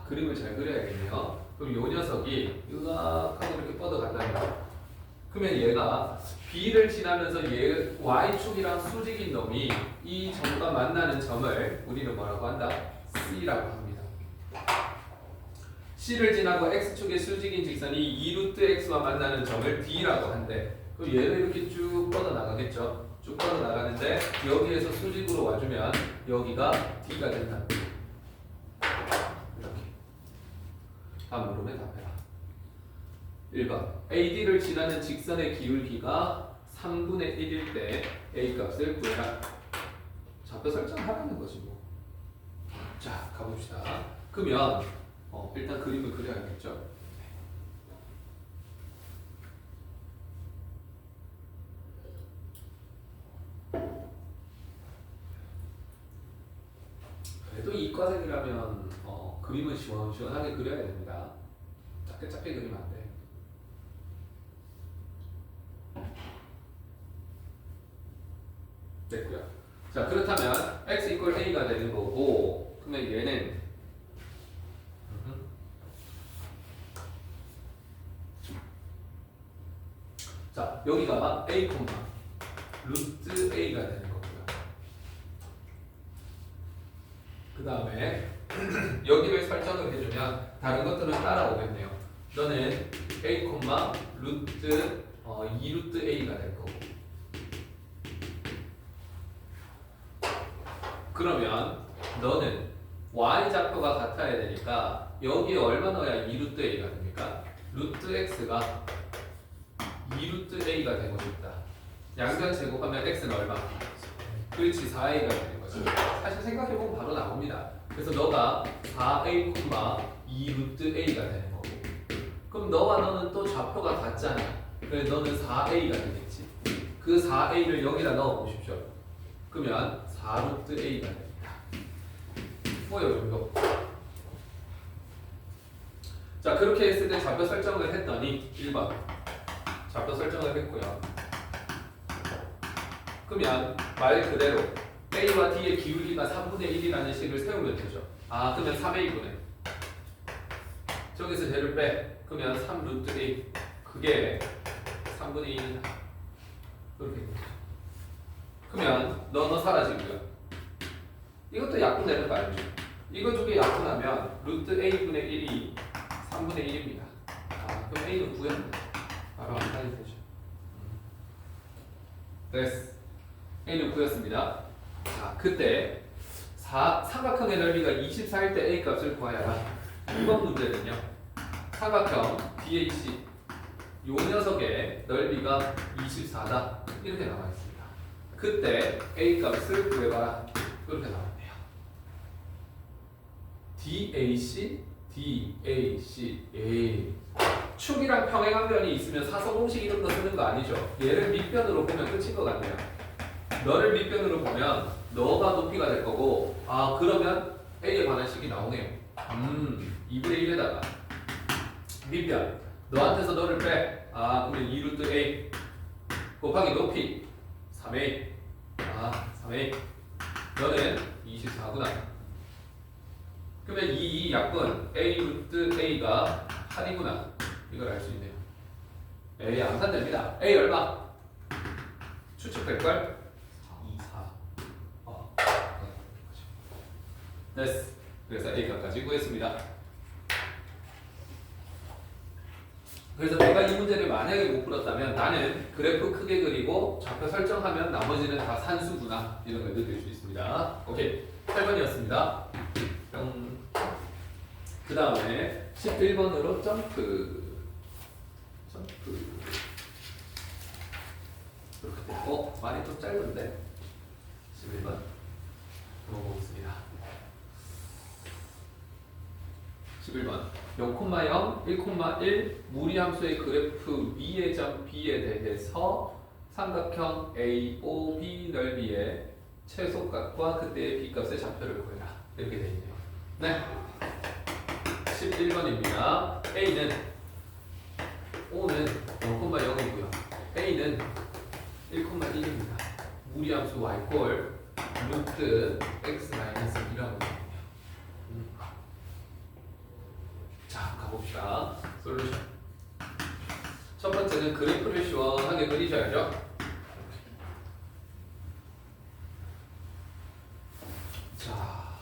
그림을 잘 그려야겠네요. 그럼 이 녀석이 으악하고 이렇게 뻗어간다는 거예요. 그러면 얘가 B를 지나면서 얘 Y축이랑 수직인 놈이 이 점과 만나는 점을 우리는 뭐라고 한다? C라고 합니다. C를 지나고 X축의 수직인 직선이 2루트 X와 만나는 점을 D라고 한대. 그럼 얘는 이렇게 쭉 뻗어나가겠죠? 쭉 뻗어나가는데 여기에서 수직으로 와주면 여기가 D가 된다. 이렇게. 다음 물음에 답해라. 1번 AD를 지나는 직선의 기울기가 3분의 1일 때 A 값을 구해라. 좌표 설정하라는 거지 뭐. 자, 가봅시다. 그러면 일단 그림을 그려야겠죠. 그래도 이과생이라면 그림은 시원시원하게 그려야 됩니다. 짧게 그리면 안 돼. 됐고요. 자, 그렇다면 x 이퀄 a가 되는 거고, 그러면 얘는 자, 여기가 a, 루트 a가 되는 거고요. 그 다음에 여기를 설정을 해주면 다른 것들은 따라오겠네요. 너는 a, 루트 2루트 a가 될 거고. 그러면 너는 y 좌표가 같아야 되니까 여기에 얼마 넣어야 2루트 a가 됩니까? 루트 x가 2루트 a가 되고 싶다. 양변 제곱하면 x는 얼마? 그렇지, 4a가 되는 거죠. 사실 생각해보면 바로 나옵니다. 그래서 너가 4a, 2루트 a가 되는 거고. 그럼 너와 너는 또 좌표가 같잖아. 그래서 너는 4a가 되겠지. 그 4a를 여기다 넣어보십시오. 그러면 4루트 a가 됩니다. 뭐 이 정도. 자, 그렇게 했을 때 좌표 설정을 했더니 1번 좌표 설정을 했고요. 그러면 말 그대로 A와 D의 기울기가 3분의 1이라는 식을 세우면 되죠. 아, 그러면 3A분의 저기서 쟤를 빼. 그러면 3루트 A 그게 3분의 1이다. 그렇게 됩니다. 그러면 너 사라지고요. 이것도 약분되는 거 아니죠? 이거 두 개 약분하면 루트 A분의 1이 3분의 1입니다. 아, 그럼 A는 9였네. 바로 암산이 되죠. 됐어. A는 9였습니다. 자, 그때 삼각형의 넓이가 24일 때 A 값을 구하여라. 이번 문제는요. 삼각형 DAC 요 녀석의 넓이가 24다. 이렇게 나와 있습니다. 그때 A 값을 구해봐라. 이렇게 나왔네요. DAC, A. 축이랑 평행한 변이 있으면 사선 공식 이런 거 쓰는 거 아니죠? 얘를 밑변으로 보면 끝인 것 같네요. 너를 밑변으로 보면 너가 높이가 될 거고, 아, 그러면 A에 관한 식이 나오네요. 2분의 1에다가 밑변 너한테서 너를 빼. 아, 그러면 2루트 A 곱하기 높이 3A. 아, 3A. 너는 24구나. 그러면 이 약분 A 루트 A가 8이구나. 이걸 알 수 있네요. A 암산됩니다. A 얼마? 추측될걸? 됐어. 그래서 A값까지 구했습니다. 그래서 내가 이 문제를 만약에 못 풀었다면 나는 그래프 크게 그리고 좌표 설정하면 나머지는 다 산수구나 이런 걸 느낄 수 있습니다. 오케이. 8번이었습니다. 그 다음에 11번으로 점프 이렇게 됐고 많이 좀 짧은데 11번 넘어보겠습니다. 11번 0,0, 1,1 무리함수의 그래프 위의 점 B에 대해서 삼각형 AOB 넓이의 최소값과 그때의 B값의 좌표를 구해라 이렇게 되어 있네요. 네, 11번입니다. A는 O는 0,0이고요. A는 1,1입니다. 무리함수 Y꼴 루트 X-1이라고 되거든요. 자, 가봅시다. 솔루션. 첫 번째는 그래프를 시원하게 그리셔야죠. 자,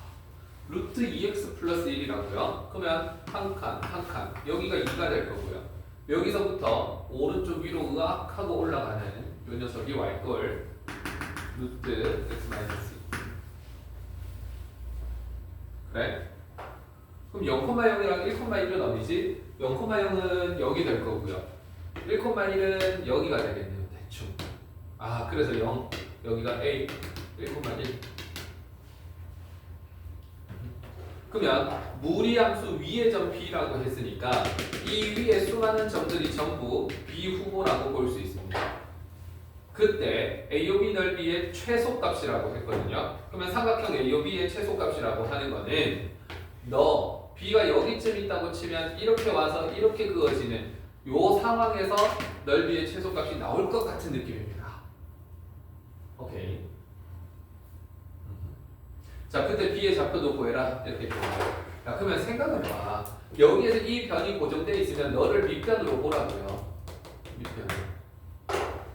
루트 2x 플러스 1이라고요. 그러면 한 칸. 여기가 2가 될 거고요. 여기서부터 오른쪽 위로 으악하고 올라가는 요 녀석이 y꼴 루트 x 마이너스 2. 그래? 그럼 0,0이랑 1,1은 어디지? 0,0은 여기 될 거고요. 1,1은 여기가 되겠네요. 대충. 아, 그래서 0, 여기가 a, 1,1. 그러면 무리함수 위의 점 B라고 했으니까 이 위에 수많은 점들이 전부 B 후보라고 볼 수 있습니다. 그때 AOB 넓이의 최소값이라고 했거든요. 그러면 삼각형 AOB의 최소값이라고 하는 거는 너 B가 여기쯤 있다고 치면 이렇게 와서 이렇게 그어지는 요 상황에서 넓이의 최소값이 나올 것 같은 느낌입니다. 오케이. 자, 그때 B의 좌표도 구해라 이렇게 보여요. 자, 그러면 생각을 해봐. 여기에서 이 변이 고정되어 있으면 너를 밑변으로 보라고요. 밑변으로.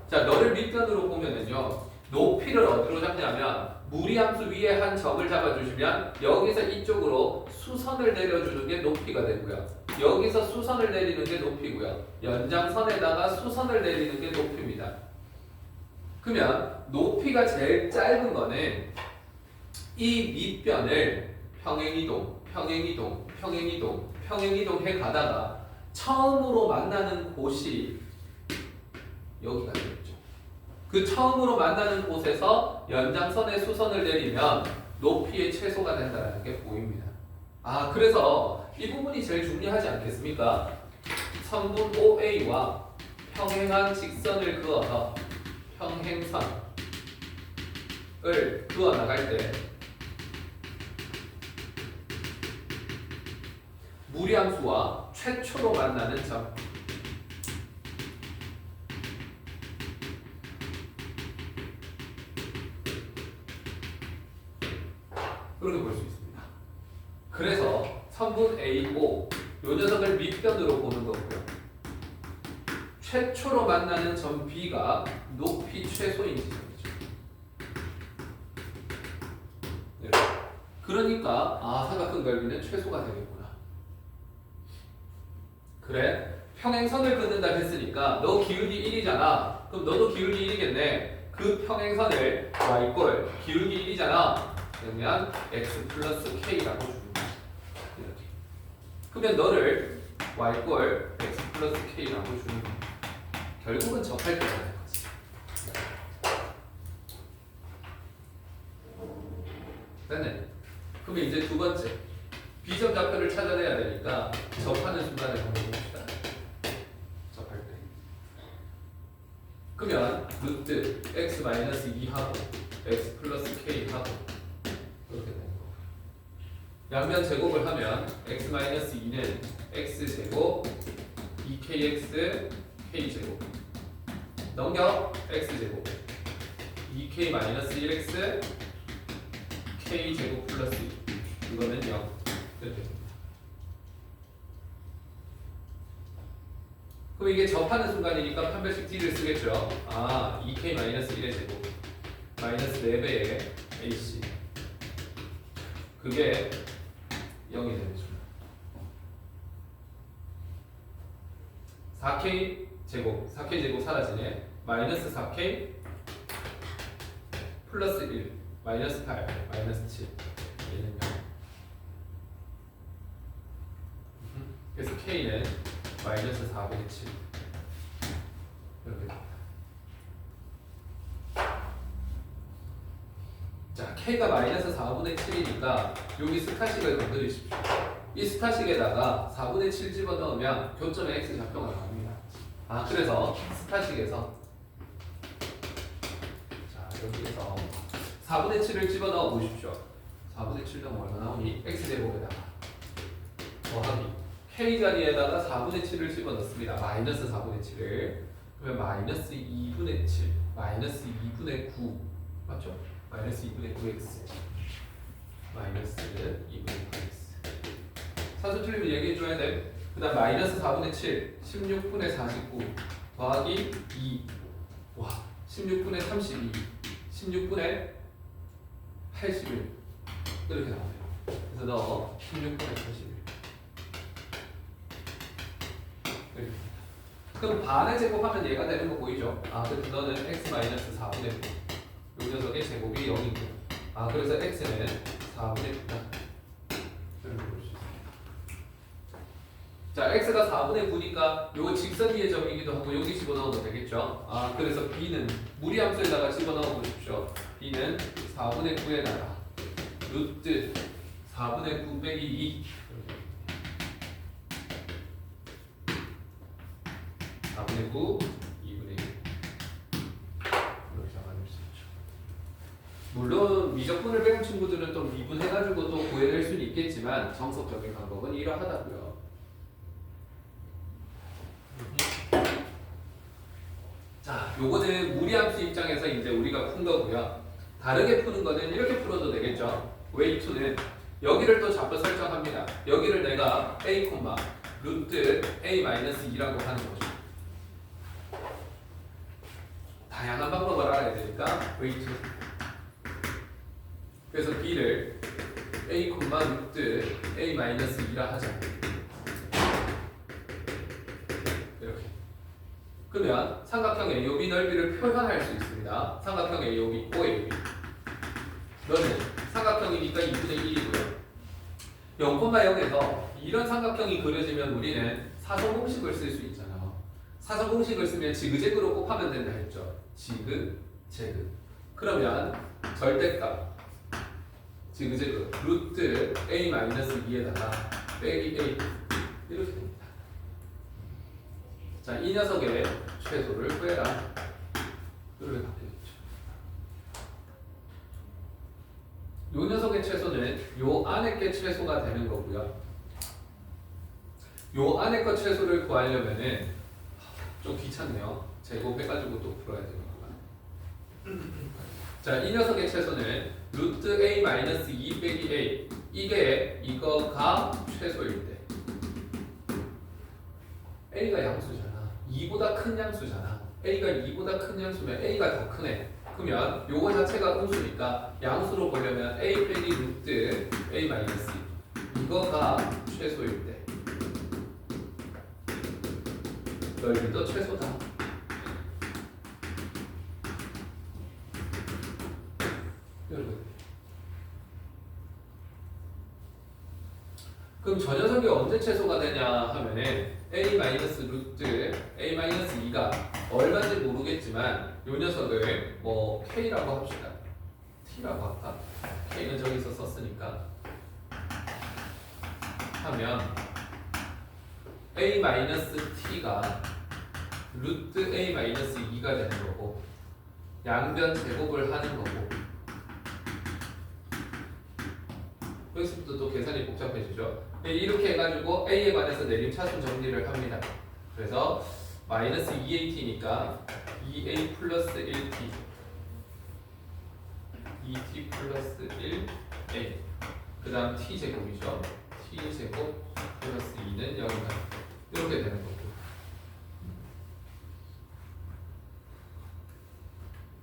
자, 너를 밑변으로 보면은요, 높이를 어디로 잡냐면 무리함수 위에 한 점을 잡아주시면 여기서 이쪽으로 수선을 내려주는 게 높이가 되고요. 여기서 수선을 내리는 게 높이고요. 연장선에다가 수선을 내리는 게 높이입니다. 그러면 높이가 제일 짧은 거는 이 밑변을 평행이동 해 가다가 처음으로 만나는 곳이 여기가 되겠죠. 그 처음으로 만나는 곳에서 연장선에 수선을 내리면 높이의 최소가 된다는 게 보입니다. 아, 그래서 이 부분이 제일 중요하지 않겠습니까? 선분 OA와 평행한 직선을 그어서 평행선을 그어 나갈 때 무리함수와 최초로 만나는 점 그렇게 볼 수 있습니다. 그래서 선분 AO 요 녀석을 밑변으로 보는 거고요. 최초로 만나는 점 B가 높이 최소인 지점이죠. 이렇게. 그러니까 삼각형 넓이는 최소가 되겠구나. 그래? 평행선을 긋는다 했으니까 너 기울기 1이잖아. 그럼 너도 기울기 1이겠네. 그 평행선을 y꼴 기울기 1이잖아. 그러면 x 플러스 k라고 줍니다. 이렇게. 그러면 너를 y꼴 x 플러스 k라고 주는 거야. 결국은 접할 때가 되는 거지. 됐네. 그러면 이제 두 번째 B점 좌표를 찾아내야 되니까 접하는 순간을 한번 봅시다. 접할 때. 그러면 루트 x 마이너스 2하고 x 플러스 k 하고 이렇게 되는 거고요. 양변 제곱을 하면 x 마이너스 2는 x 제곱 2kx k 제곱 넘겨 x 제곱 2k 마이너스 1x k 제곱 플러스 2 이거는 0 이렇게 됩니다. 그럼 이게 접하는 순간이니까 판별식 D를 쓰겠죠. 2k-1의 제곱 마이너스 4배의 AC 그게 0이 되는 수. 4k 제곱, 4k 제곱 사라지네. 마이너스 4k 플러스 1, 마이너스 8, 마이너스 7. 얘는 0. 그래서 k는 마이너스 4분의 7. 이렇게 됩니다. 자, k가 마이너스 4분의 7이니까 여기 스타식을 건드리십시오. 이 스타식에다가 4분의 7 집어넣으면 교점에 x 좌표가 나옵니다. 아, 그래서 스타식에서 자, 여기에서 4분의 7을 집어넣어 보십시오. 4분의 7 넣으면 얼마 나오니? x제곱에다가 더하기 k 자리에다가 4분의 7을 집어넣습니다. 마이너스 4분의 7을. 그러면 마이너스 2분의 7, 마이너스 2분의 9 맞죠? 마이너스 2분의 9x 마이너스 2분의 9x 사수 틀리면 얘기해줘야 돼. 그 다음 마이너스 4분의 7 16분의 49 더하기 2 와 16분의 32 16분의 81 이렇게 나오네요. 그래서 너 16분의 81 이렇게. 그럼 반의 제곱하면 얘가 되는 거 보이죠? 아 그래서 너는 x 마이너스 4분의 9 이 녀석의 제곱이 0이고 아 그래서 x는 4분의 9다 이렇게 볼 수 있습니다. 자 x가 4분의 9니까 요거 직선 위의 점이기도 하고 여기 집어넣어도 되겠죠? 아 그래서 b는 무리함수에다가 집어넣어 보십시오. b는 4분의 9에다가 루트 4분의 9 빼기 2 4분의 9 2분의 1 이렇게 잡아낼 수 있죠. 물론 미적분을 배운 친구들은 또 미분해가지고 또 구해낼 수는 있겠지만 정석적인 방법은 이러하다고요. 자, 요거는 무리함수 입장에서 이제 우리가 푼 거고요. 다르게 푸는 거는 이렇게 풀어도 되겠죠. 웨이2는 여기를 또 잡고 설정합니다. 여기를 내가 a, 루트 a-2라고 하는 거죠. 다양한 방법을 알아야 되니까 웨이2. 그래서 b를 a, 루트 a-2라 하자. 이렇게. 그러면 삼각형 AOB 넓이를 표현할 수 있습니다. 삼각형 AOB, OAB. 너는 삼각형이니까 2분의 1이고요. 0,0에서 이런 삼각형이 그려지면 우리는 사선 공식을 쓸 수 있잖아요. 사선 공식을 쓰면 지그재그로 곱하면 된다 했죠. 지그재그. 그러면 절대값 지그재그 루트 a-2에다가 빼기 a 이렇게 됩니다. 자, 이 녀석의 최소를 구해라. 이렇게 바뀌겠죠. 이 녀석의 최소는 요 안에 게 최소가 되는 거고요. 요 안에 거 최소를 구하려면은 좀 귀찮네요. 제곱해가지고 또 풀어야 되는구나. 자, 이 녀석의 최소는 루트 a-2 빼기 a 이게 이거가 최소일 때 a가 양수잖아. 2보다 큰 양수잖아. a가 2보다 큰 양수면 a가 더 크네. 그러면 요거 자체가 음수니까 양수로 보려면 a 빼기 루트 a-2 이거가 최소일 때 넓이도 최소다. 그럼 저 녀석이 언제 최소가 되냐 하면은 a-루트 a-2가 얼마인지 모르겠지만 요 녀석을 뭐 k라고 합시다. t라고 할까? k는 저기서 썼으니까 하면 a-t가 루트 a-2가 되는 거고 양변 제곱을 하는 거고 여기서부터 또 계산이 복잡해지죠. 이렇게 해가지고 a에 관해서 내림차순 정리를 합니다. 그래서 마이너스 2at니까 2a 플러스 1t 2t 플러스 1a 그 다음 t제곱이죠. t제곱 플러스 2는 0이다. 이렇게 되는 거고.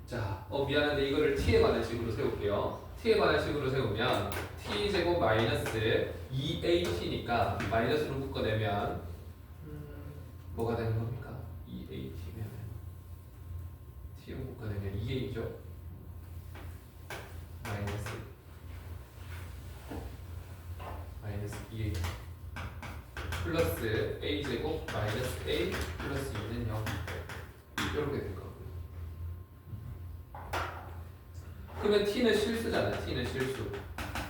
자, 미안한데 이거를 t에 관한 식으로 세울게요. t에 관한 식으로 세우면 t 제곱 마이너스 2at니까 마이너스로 묶어내면 뭐가 되는 겁니까? 2at면 t로 묶어내면 2a죠. 마이너스 2a 플러스 a 제곱 마이너스 a 플러스 2는 0 이렇게 될 거고요. 그러면 t는 실수잖아. t는 실수.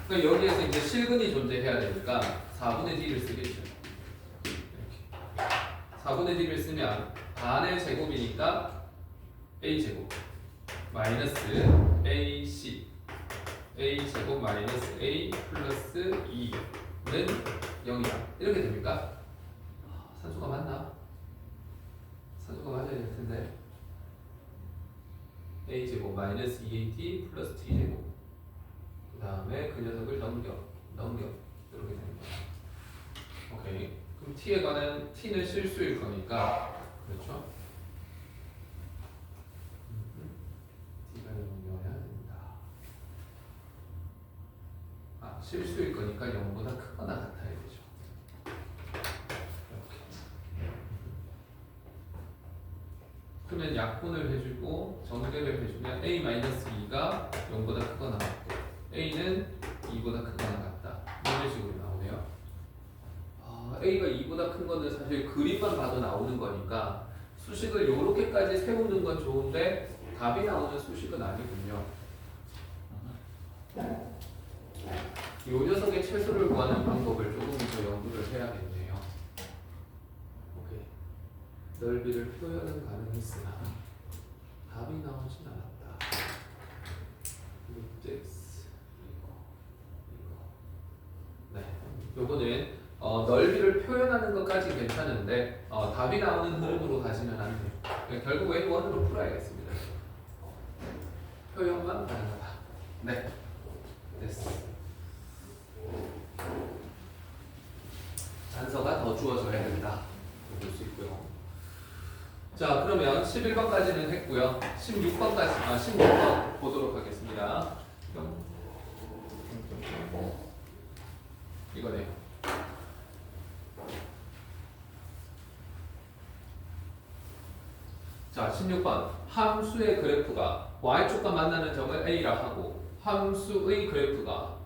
그러니까 여기에서 이제 실근이 존재해야 되니까 4분의 d를 쓰겠죠. 이렇게 4분의 d를 쓰면 반의 제곱이니까 a 제곱 마이너스 ac a 제곱 마이너스 a 플러스 2는 0이다. 이렇게 됩니까? 산수가 맞나? 산수가 맞아야 될 텐데. a 제곱 마이너스 2at 플러스 t 제곱. 그 다음에 그 녀석을 넘겨 이렇게 되는 거야. 오케이. 그럼 t에 관한 t는 실수일 거니까 그렇죠? t가 넘겨야 된다. 실수일 거니까 0보다 크거나 같아야 되죠. 이렇게. 그러면 약분을 해주고 정제를 해주면 a-2가 0보다 크거나 같고 a는 2보다 크거나 같다. 이런 식으로 나오네요. a가 2보다 큰 거는 사실 그림만 봐도 나오는 거니까 수식을 이렇게까지 세우는 건 좋은데 답이 나오는 수식은 아니군요. 이 녀석의 최소를 구하는 방법을 조금 더 연구를 해야겠네요. 오케이. 넓이를 표현은 가능했으나 답이 나오진 않았다. 네. 요거는 넓이를 표현하는 것까지 괜찮은데 답이 나오는 흐름으로 가지면 안 돼요. 결국 A1으로 풀어야겠습니다. 표현만 가능하다. 네. 됐어. 단서가 더 주어져야 된다. 볼 수 있고요. 자, 그러면 11번까지는 했고요. 16번 보도록 하겠습니다. 이거네요. 자, 16번. 함수의 그래프가 y축과 만나는 점을 A라 하고 함수의 그래프가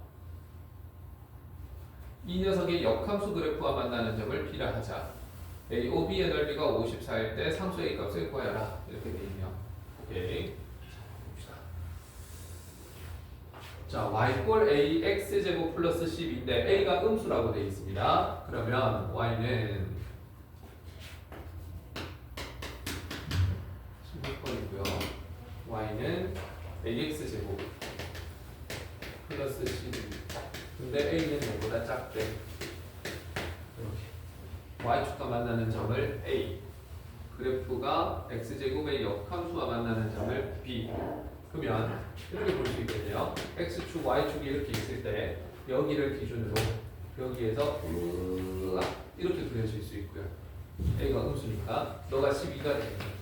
이 녀석의 역함수 그래프와 만나는 점을 B라 하자. A, O, B의 넓이가 54일 때 상수 A 값을 구하여라. 이렇게 돼 있네요. 오케이. 자, y꼴 ax 제곱 플러스 10인데 a가 음수라고 되어 있습니다. 그러면 y는 16번이고요. y는 ax 제곱 플러스 12. 근데 a는 0보다 작대. 이렇게 y축과 만나는 점을 a, 그래프가 x제곱의 역함수와 만나는 점을 b. 그러면 이렇게 볼 수 있겠네요. x축, y축이 이렇게 있을 때 여기를 기준으로 여기에서 이렇게 그려질 수 있고요. a가 음수니까 너가 12가 되는 거예요.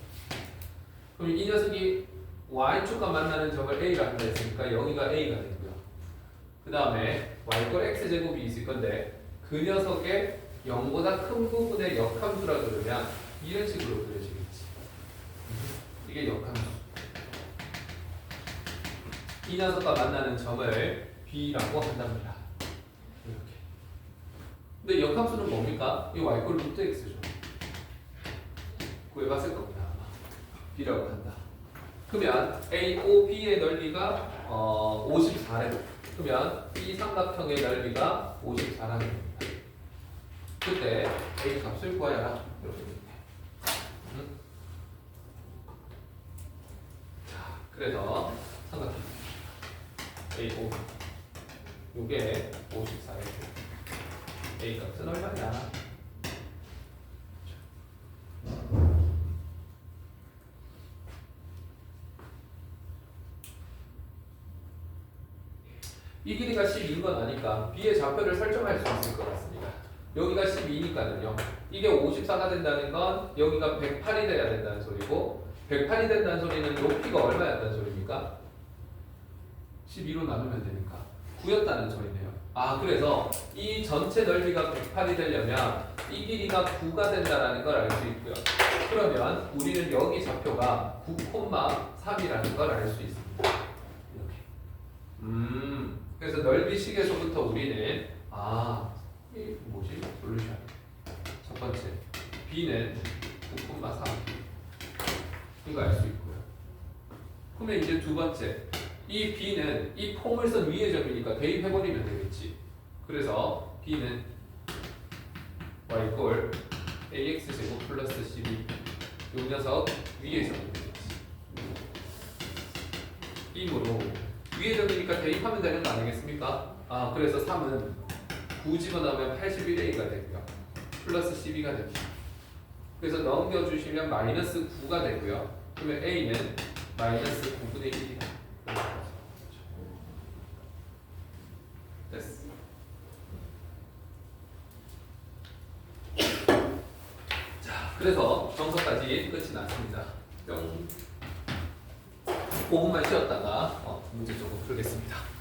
그럼 이 녀석이 y축과 만나는 점을 a라 한다 했으니까 여기가 a가 되고요. 그 다음에 y꼴 x제곱이 있을 건데 그 녀석의 0보다 큰 부분의 역함수라 그러면 이런 식으로 그려지겠지. 이게 역함수. 이 녀석과 만나는 점을 B라고 한답니다. 이렇게. 근데 역함수는 뭡니까? 이 y꼴 루트 x죠. 구해봤을 겁니다. 아마. B라고 한다. 그러면 A, O, B의 넓이가 54래. 그러면 이 삼각형의 넓이가 54라는 겁니다. 그때 A 값을 구하여라. 이렇게 됩니다. 자, 그래서 삼각형 A, O, 요게 54에 A 값은 얼마냐? 이 길이가 12인 건 아니까 B의 좌표를 설정할 수 있을 것 같습니다. 여기가 12니까는요. 이게 54가 된다는 건 여기가 108이 돼야 된다는 소리고 108이 된다는 소리는 높이가 얼마였다는 소리입니까? 12로 나누면 되니까 9였다는 소리네요. 아, 그래서 이 전체 넓이가 108이 되려면 이 길이가 9가 된다는 걸 알 수 있고요. 그러면 우리는 여기 좌표가 9,3이라는 걸 알 수 있습니다. 이렇게. 그래서 넓이식에서부터 우리는 이 뭐지? 솔루션. 첫 번째 b는 9,3 이거 알 수 있고요. 그러면 이제 두 번째 이 b는 이 포물선 위의 점이니까 대입해버리면 되겠지. 그래서 b는 y 꼴 ax 제곱 플러스 12 요 녀석 위의 점이 되겠지. 이므로 위의 점이니까 대입하면 되는 거 아니겠습니까? 그래서 3은 9 집어넣으면 81a가 되고요. 플러스 12가 됩니다. 그래서 넘겨주시면 마이너스 9가 되고요. 그러면 a는 마이너스 9분의 1이다. 됐어. 자, 그래서 정서까지 끝이 났습니다. 뿅. 5분만 쉬었다가 문제 조금 풀겠습니다.